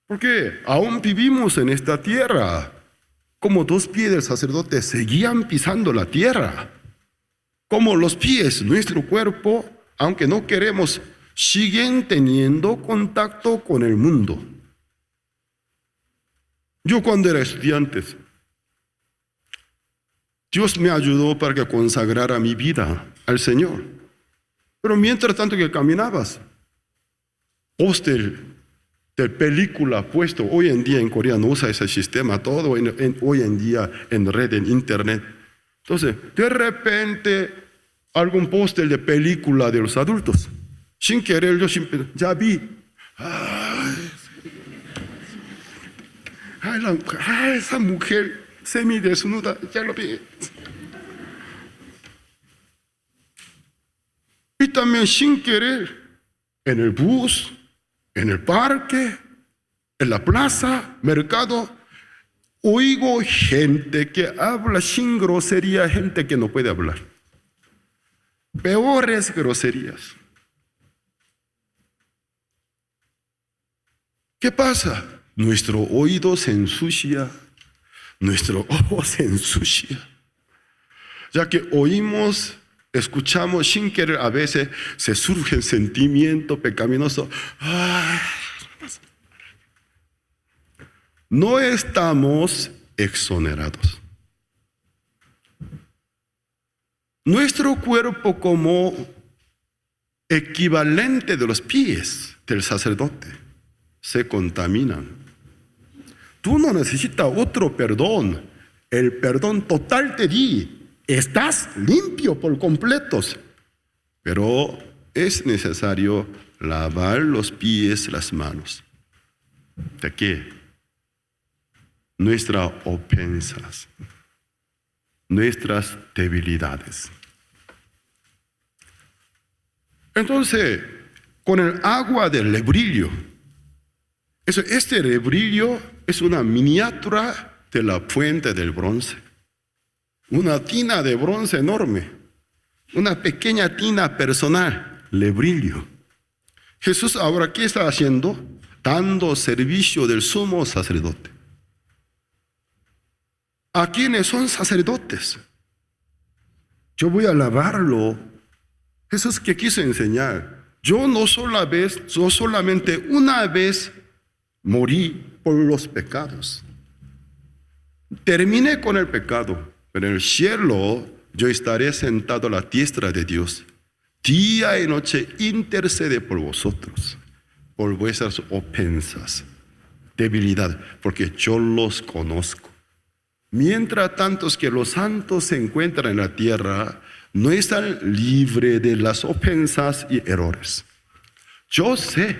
Porque aún vivimos en esta tierra, como 2 pies del sacerdote seguían pisando la tierra. Como los pies, nuestro cuerpo, aunque no queremos, siguen teniendo contacto con el mundo. Yo cuando era estudiante, Dios me ayudó para que consagrara mi vida al Señor. Pero mientras tanto que caminabas, póster de película puesto, hoy en día en Corea no usa ese sistema, todo hoy en día en red, en internet. Entonces, de repente, algún póster de película de los adultos. Sin querer, yo siempre, ya vi. Esa mujer semidesnuda, ya lo vi. Y también sin querer, en el bus, en el parque, en la plaza, mercado, oigo gente que habla sin grosería, gente que no puede hablar. Peores groserías. ¿Qué pasa? Nuestro oído se ensucia, nuestro ojo se ensucia, ya que oímos, escuchamos sin querer, a veces se surge el sentimiento pecaminoso. No estamos exonerados. Nuestro cuerpo como equivalente de los pies del sacerdote se contaminan. Tú no necesitas otro perdón. el perdón total te di, estás limpio por completos, pero es necesario lavar los pies, las manos. ¿De qué? Nuestras ofensas, nuestras debilidades. Entonces, con el agua del lebrillo, este lebrillo es una miniatura de la fuente del bronce. Una tina de bronce enorme, una pequeña tina personal, lebrillo. Jesús ahora, ¿qué está haciendo? Dando servicio del sumo sacerdote. ¿A quienes son sacerdotes? Yo voy a lavarlo. Jesús, ¿qué quiso enseñar? Yo no solamente una vez morí por los pecados. Terminé con el pecado, pero en el cielo yo estaré sentado a la diestra de Dios. Día y noche intercede por vosotros, por vuestras ofensas, debilidad, porque yo los conozco. Mientras tantos que los santos se encuentran en la tierra, no están libres de las ofensas y errores. Yo sé,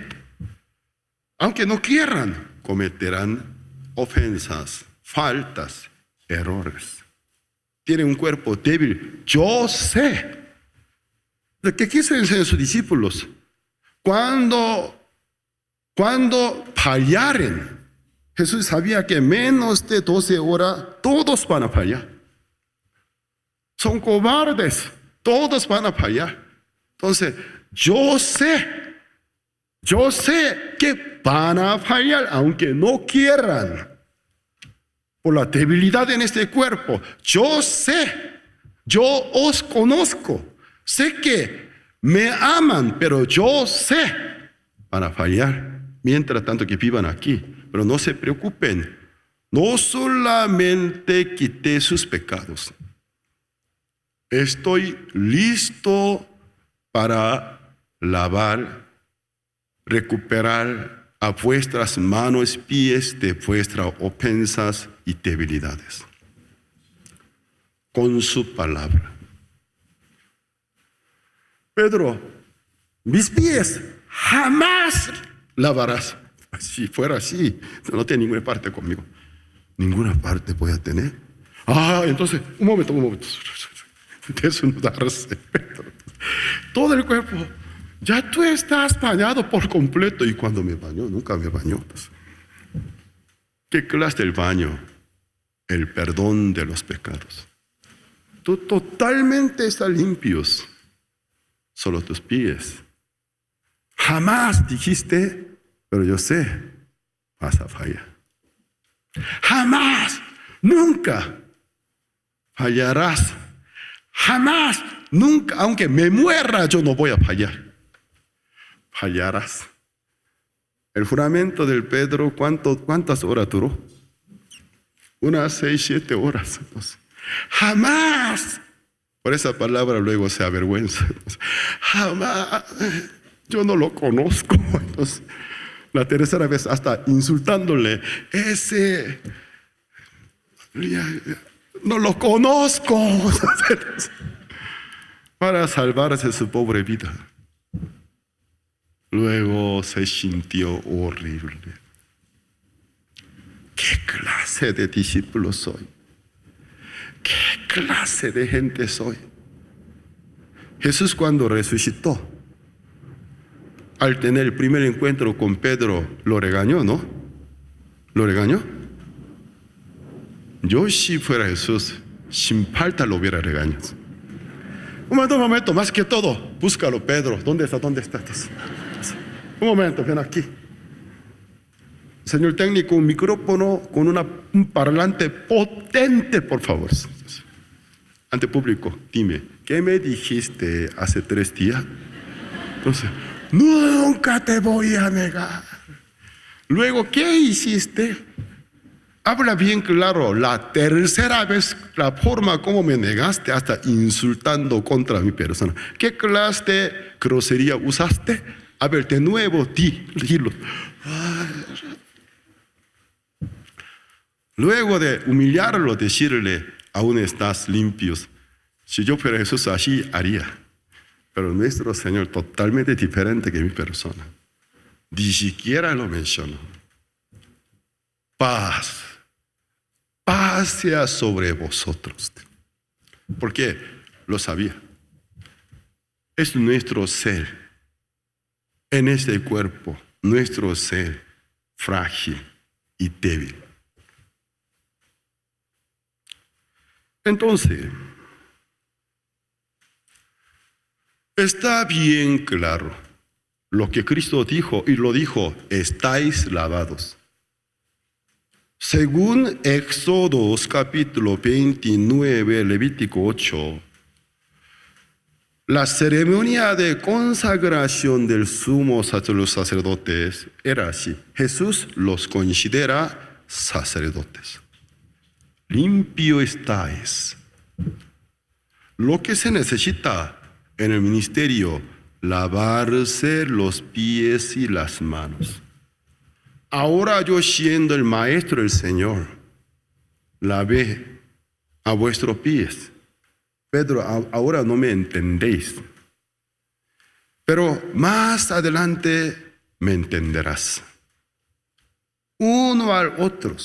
aunque no quieran, cometerán ofensas, faltas, errores. Tienen un cuerpo débil. Yo sé. Lo que quiso enseñar a sus discípulos, cuando fallaren, Jesús sabía que menos de 12 horas todos van a fallar. Son cobardes, todos van a fallar. Entonces, yo sé que van a fallar, aunque no quieran, por la debilidad en este cuerpo. Yo sé, yo os conozco, sé que me aman, pero yo sé, van a fallar, mientras tanto que vivan aquí. Pero no se preocupen, no solamente quité sus pecados, estoy listo para lavar, recuperar a vuestras manos y pies de vuestras ofensas y debilidades. Con su palabra. Pedro, mis pies jamás lavarás. Si fuera así, no tiene ninguna parte conmigo. Ninguna parte voy a tener. Entonces, un momento. Desnudarse, Pedro. Todo el cuerpo. Ya tú estás bañado por completo. Y cuando me bañó, nunca me bañó. Pues. ¿Qué clase del baño? El perdón de los pecados. Tú totalmente estás limpios. Solo tus pies. Jamás dijiste, pero yo sé, vas a fallar. Jamás, nunca fallarás. Jamás, nunca, aunque me muera, yo no voy a fallar. Fallarás. El juramento del Pedro, ¿cuántas horas duró? Unas 6, 7 horas. Entonces, jamás. Por esa palabra luego se avergüenza. Jamás. Yo no lo conozco. Entonces, la tercera vez hasta insultándole, no lo conozco. Para salvarse su pobre vida. Luego se sintió horrible. ¿Qué clase de discípulo soy? ¿Qué clase de gente soy? Jesús, cuando resucitó, al tener el primer encuentro con Pedro, lo regañó, ¿no? ¿Lo regañó? Yo, si fuera Jesús, sin falta lo hubiera regañado. Un momento, más que todo, búscalo, Pedro. ¿Dónde está? Un momento, ven aquí. Señor técnico, un micrófono con un parlante potente, por favor. Ante público, dime, ¿qué me dijiste hace 3 días? Entonces, nunca te voy a negar. Luego, ¿qué hiciste? Habla bien claro, la tercera vez, la forma como me negaste, hasta insultando contra mi persona. ¿Qué clase de grosería usaste? A ver, de nuevo, dilo. Luego de humillarlo, decirle, aún estás limpios. Si yo fuera Jesús, así haría. Pero nuestro Señor totalmente diferente que mi persona. Ni siquiera lo mencionó. Paz. Paz sea sobre vosotros. Porque lo sabía. Es nuestro ser. En este cuerpo, nuestro ser frágil y débil. Entonces, está bien claro lo que Cristo dijo, y lo dijo, estáis lavados. Según Éxodo capítulo 29, Levítico 8, la ceremonia de consagración del sumo sacerdotes era así. Jesús los considera sacerdotes. Limpio estáis. Lo que se necesita en el ministerio, lavarse los pies y las manos. Ahora yo, siendo el maestro del Señor, lavé a vuestros pies. Pedro, ahora no me entendéis, pero más adelante me entenderás. Uno al otro.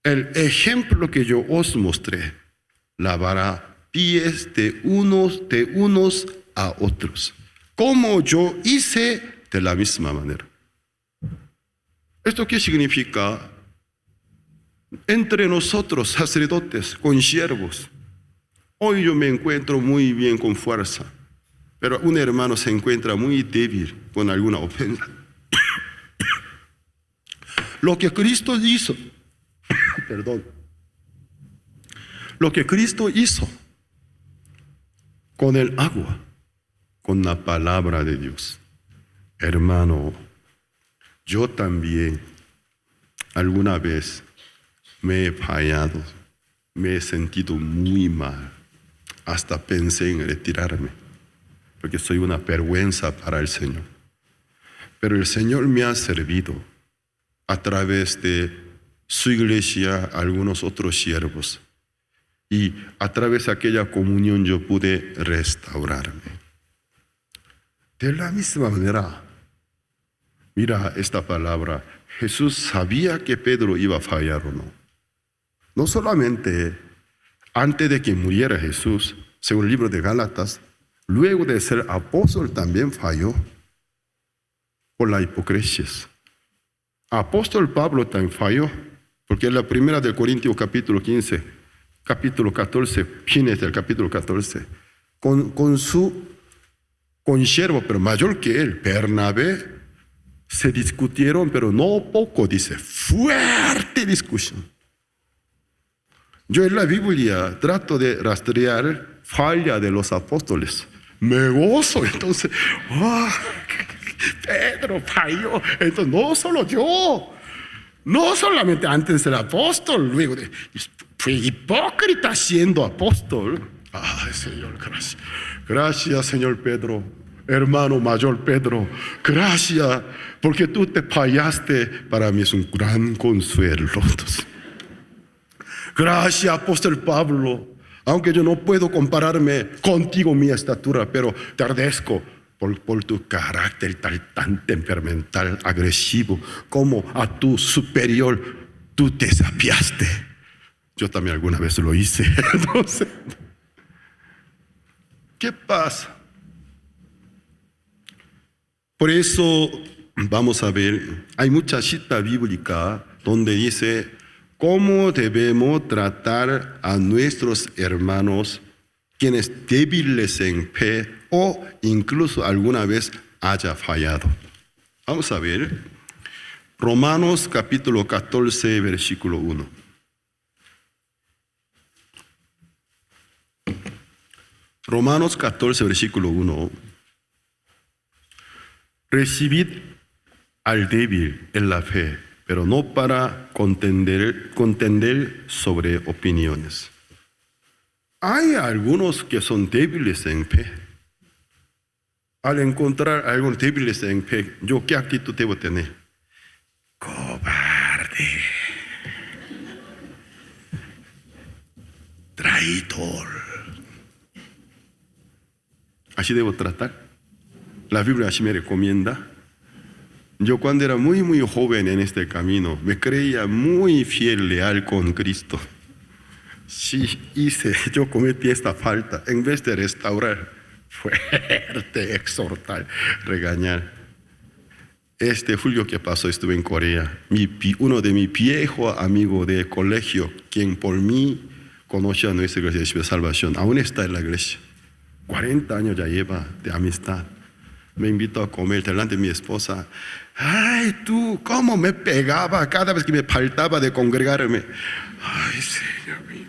El ejemplo que yo os mostré lavará pies de unos a otros, como yo hice de la misma manera. ¿Esto qué significa? Entre nosotros, sacerdotes, consiervos, hoy yo me encuentro muy bien con fuerza, pero un hermano se encuentra muy débil con alguna ofensa. Lo que Cristo hizo, lo que Cristo hizo con el agua, con la palabra de Dios. Hermano, yo también alguna vez me he fallado, me he sentido muy mal, hasta pensé en retirarme, porque soy una vergüenza para el Señor. Pero el Señor me ha servido a través de su iglesia, algunos otros siervos, y a través de aquella comunión yo pude restaurarme. De la misma manera, mira esta palabra, Jesús sabía que Pedro iba a fallar o no. No solamente antes de que muriera Jesús, según el libro de Gálatas, luego de ser apóstol también falló por la hipocresía. Apóstol Pablo también falló, porque en la primera de Corintios capítulo 15, capítulo 14, fines del capítulo 14, con su consiervo, pero mayor que él, Bernabé, se discutieron, pero no poco, dice, fuerte discusión. Yo en la Biblia trato de rastrear falla de los apóstoles. Me gozo, entonces, Pedro falló. Entonces, no solo yo, no solamente antes de ser apóstol, luego fue hipócrita siendo apóstol. Ay, Señor, gracias. Gracias, Señor Pedro, hermano mayor Pedro. Gracias, porque tú te fallaste. Para mí es un gran consuelo. Gracias, apóstol Pablo. Aunque yo no puedo compararme contigo mi estatura, pero te agradezco por tu carácter tan temperamental, agresivo, como a tu superior tú te desafiaste. Yo también alguna vez lo hice. Entonces, ¿qué pasa? Por eso vamos a ver, hay mucha cita bíblica donde dice cómo debemos tratar a nuestros hermanos, quienes débiles en fe o incluso alguna vez haya fallado. Vamos a ver Romanos capítulo 14, versículo 1. Romanos 14, versículo 1. Recibid al débil en la fe, pero no para contender sobre opiniones. Hay algunos que son débiles en fe. Al encontrar a algunos débiles en fe, ¿yo qué actitud debo tener? Cobarde. traidor. Así debo tratar. La Biblia así me recomienda. Yo cuando era muy joven en este camino, me creía muy fiel, leal con Cristo. Sí, yo cometí esta falta. En vez de restaurar, fuerte, exhortar, regañar. Este julio que pasó estuve en Corea. Uno de mis viejos amigos de colegio, quien por mí conoció a nuestra iglesia de salvación, aún está en la iglesia. 40 años ya lleva de amistad. Me invitó a comer delante de mi esposa. Ay, tú, cómo me pegaba cada vez que me faltaba de congregarme. Ay, Señor mío.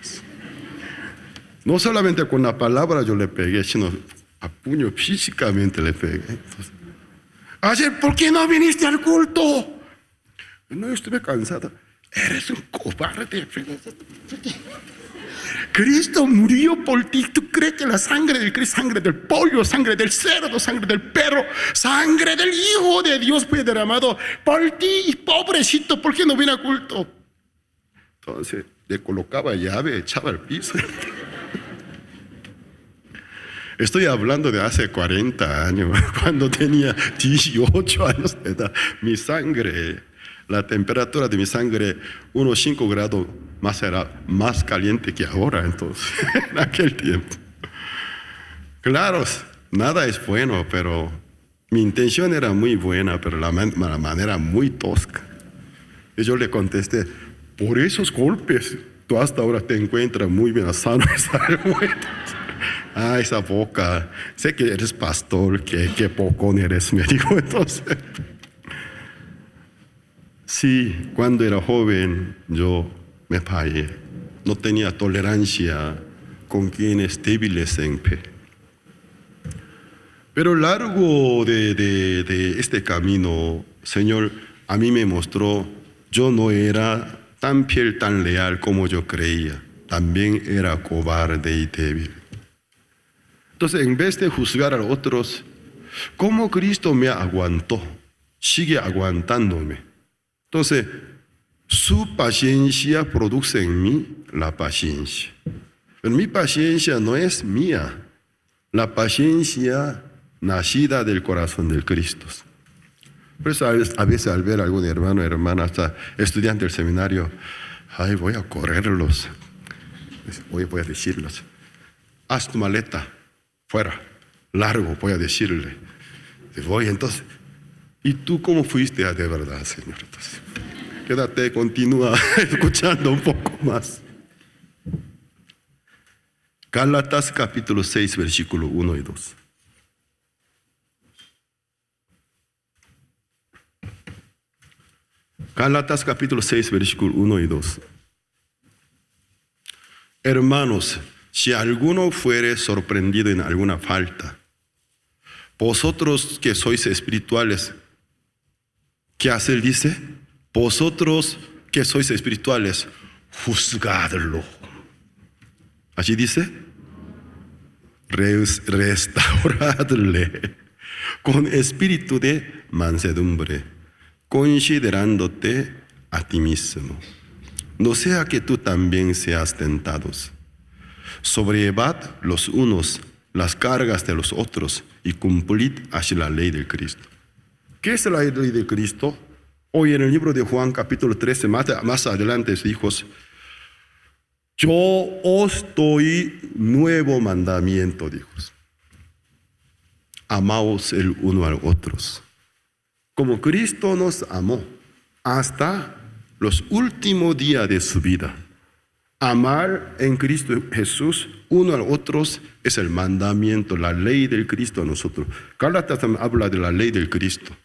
No solamente con la palabra yo le pegué, sino a puño físicamente le pegué. Entonces, ayer, ¿por qué no viniste al culto? No, yo estuve cansada. Eres un cobarde. Cristo murió por ti. ¿Tú crees que la sangre de Cristo, sangre del pollo, sangre del cerdo, sangre del perro, sangre del Hijo de Dios fue derramado por ti? Pobrecito, ¿por qué no vine al culto? Entonces le colocaba llave, echaba al piso. Estoy hablando de hace 40 años, cuando tenía 18 años de edad. Mi sangre, la temperatura de mi sangre, unos 5 grados más, era más caliente que ahora, entonces, en aquel tiempo. Claro, nada es bueno, pero mi intención era muy buena, pero la manera muy tosca. Y yo le contesté, por esos golpes, tú hasta ahora te encuentras muy bien sano y salvo. Ah, esa boca, sé que eres pastor, que pocón eres, me dijo entonces. Sí, cuando era joven yo me fallé, no tenía tolerancia con quienes débiles en fe. Pero largo de este camino, Señor, a mí me mostró, yo no era tan fiel, tan leal como yo creía, también era cobarde y débil. Entonces, en vez de juzgar a otros, ¿cómo Cristo me aguantó? Sigue aguantándome. Entonces, su paciencia produce en mí la paciencia. Pero mi paciencia no es mía. La paciencia nacida del corazón del Cristo. Por eso a veces al ver a algún hermano o hermana, hasta estudiante del seminario, ay, voy a correrlos. Voy a decirlos, haz tu maleta. Fuera, largo, voy a decirle. Voy, entonces, ¿y tú cómo fuiste de verdad, Señor? Entonces, quédate, continúa escuchando un poco más. Gálatas capítulo 6, versículo 1 y 2. Gálatas capítulo 6, versículo 1 y 2. Hermanos, si alguno fuere sorprendido en alguna falta, vosotros que sois espirituales, ¿qué hace él? Dice, vosotros que sois espirituales, juzgadlo. Así dice, restauradle con espíritu de mansedumbre, considerándote a ti mismo. No sea que tú también seas tentados. Sobrellevad los unos las cargas de los otros y cumplid así la ley del Cristo. ¿Qué es la ley de Cristo? Hoy en el libro de Juan capítulo 13, más adelante, hijos, yo os doy nuevo mandamiento, dijo. Amaos el uno al otro. Como Cristo nos amó hasta los últimos días de su vida. Amar en Cristo Jesús uno al otro es el mandamiento, la ley del Cristo a nosotros. Gálatas habla de la ley del Cristo.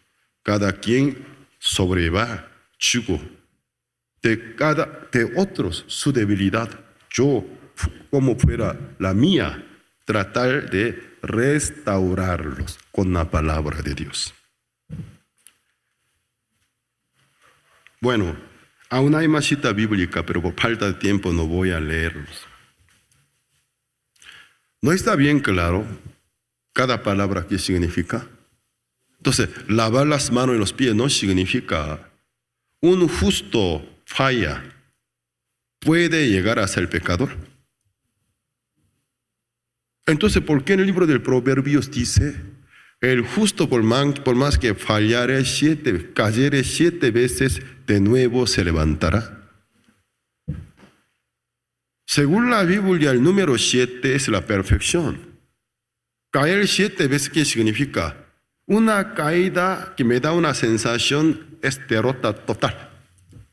Cada quien sobrelleva yugo de otros su debilidad. Yo, como fuera la mía, tratar de restaurarlos con la palabra de Dios. Bueno, aún hay más cita bíblica, pero por falta de tiempo no voy a leerlos. ¿No está bien claro cada palabra qué significa? Entonces, lavar las manos y los pies no significa un justo falla puede llegar a ser pecador. Entonces, ¿por qué en el libro del Proverbios dice, el justo por más que fallare cayere 7 veces, de nuevo se levantará? Según la Biblia, el número 7 es la perfección. Caer 7 veces, ¿qué significa? Una caída que me da una sensación es derrota total.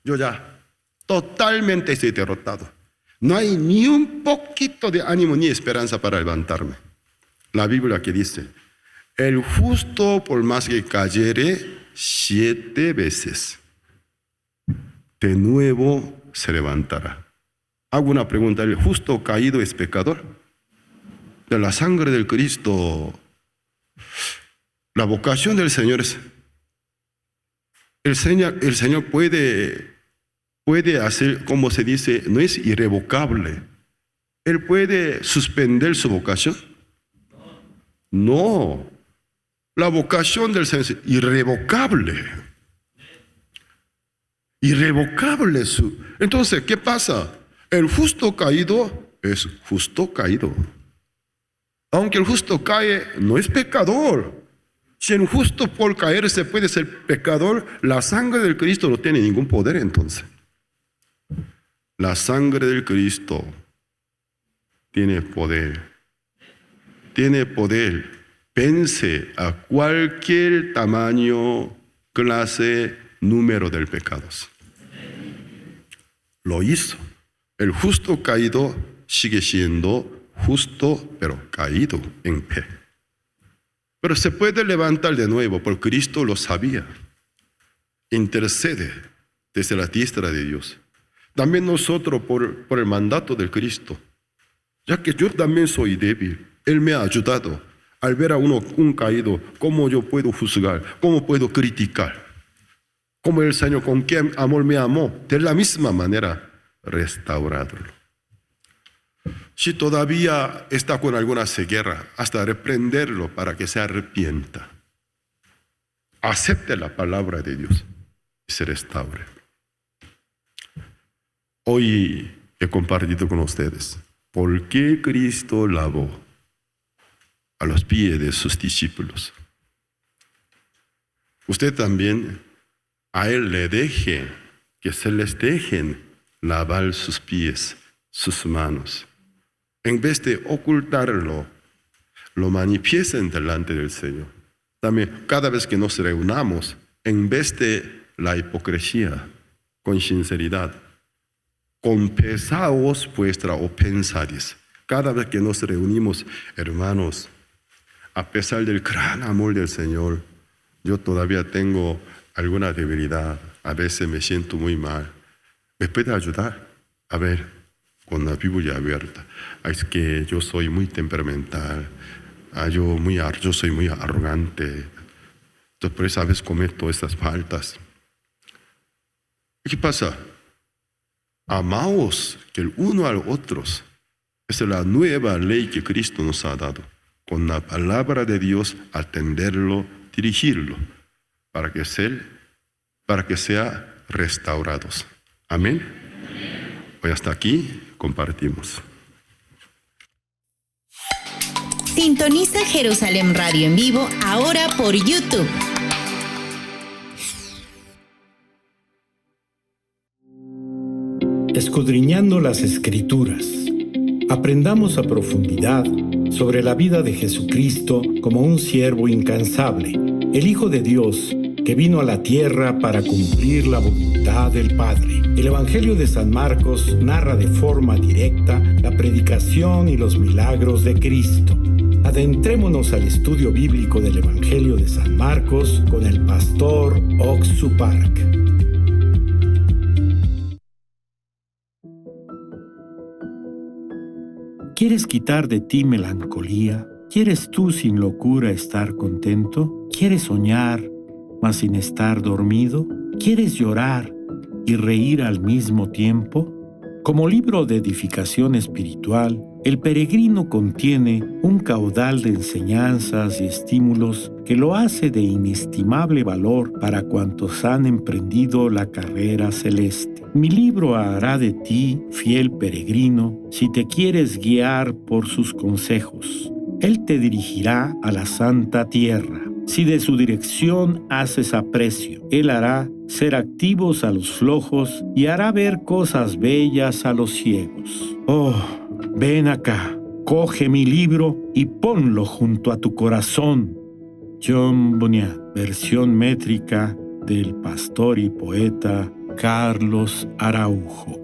Yo ya totalmente estoy derrotado. No hay ni un poquito de ánimo ni esperanza para levantarme. La Biblia que dice, el justo por más que cayere 7 veces, de nuevo se levantará. Hago una pregunta, ¿el justo caído es pecador? De la sangre del Cristo, la vocación del Señor es, el Señor puede hacer, como se dice, no es irrevocable. ¿Él puede suspender su vocación? No. La vocación del Señor es irrevocable. Irrevocable. Entonces, ¿qué pasa? El justo caído es justo caído. Aunque el justo cae, no es pecador. Si el justo por caerse puede ser pecador, la sangre del Cristo no tiene ningún poder entonces. La sangre del Cristo tiene poder. Tiene poder. Vence a cualquier tamaño, clase, número de pecados. Lo hizo. El justo caído sigue siendo justo, pero caído en fe. Pero se puede levantar de nuevo, porque Cristo lo sabía. Intercede desde la diestra de Dios. También nosotros por el mandato del Cristo, ya que yo también soy débil, Él me ha ayudado. Al ver a un caído, ¿cómo yo puedo juzgar? ¿Cómo puedo criticar? Como el Señor con qué amor me amó, de la misma manera restaurarlo. Si todavía está con alguna ceguera, hasta reprenderlo para que se arrepienta. Acepte la palabra de Dios y se restaure. Hoy he compartido con ustedes por qué Cristo lavó a los pies de sus discípulos. Usted también a Él le deje, que se les dejen lavar sus pies, sus manos. En vez de ocultarlo, lo manifiesten delante del Señor. También cada vez que nos reunamos, en vez de la hipocresía, con sinceridad, confesaos vuestras ofensas. Cada vez que nos reunimos, hermanos, a pesar del gran amor del Señor, yo todavía tengo alguna debilidad. A veces me siento muy mal. ¿Me puede ayudar? A ver, con la Biblia abierta. Es que yo soy muy temperamental. Yo soy muy arrogante. Entonces, por eso a veces cometo estas faltas. ¿Qué pasa? Amaos que el uno al otro. Esa es la nueva ley que Cristo nos ha dado. Con la palabra de Dios, atenderlo, dirigirlo, para que sea restaurados. Amén. Hoy hasta aquí compartimos. Sintoniza Jerusalén Radio en vivo ahora por YouTube. Escudriñando las Escrituras, aprendamos a profundidad sobre la vida de Jesucristo como un siervo incansable, el Hijo de Dios que vino a la tierra para cumplir la voluntad del Padre. El Evangelio de San Marcos narra de forma directa la predicación y los milagros de Cristo. Adentrémonos al estudio bíblico del Evangelio de San Marcos con el pastor Oxu Park. ¿Quieres quitar de ti melancolía? ¿Quieres tú sin locura estar contento? ¿Quieres soñar, mas sin estar dormido? ¿Quieres llorar y reír al mismo tiempo? Como libro de edificación espiritual, El Peregrino contiene un caudal de enseñanzas y estímulos que lo hace de inestimable valor para cuantos han emprendido la carrera celeste. Mi libro hará de ti, fiel peregrino, si te quieres guiar por sus consejos. Él te dirigirá a la Santa Tierra. Si de su dirección haces aprecio, Él hará ser activos a los flojos y hará ver cosas bellas a los ciegos. Oh, ven acá, coge mi libro y ponlo junto a tu corazón. John Bunyan, versión métrica del pastor y poeta Carlos Araujo.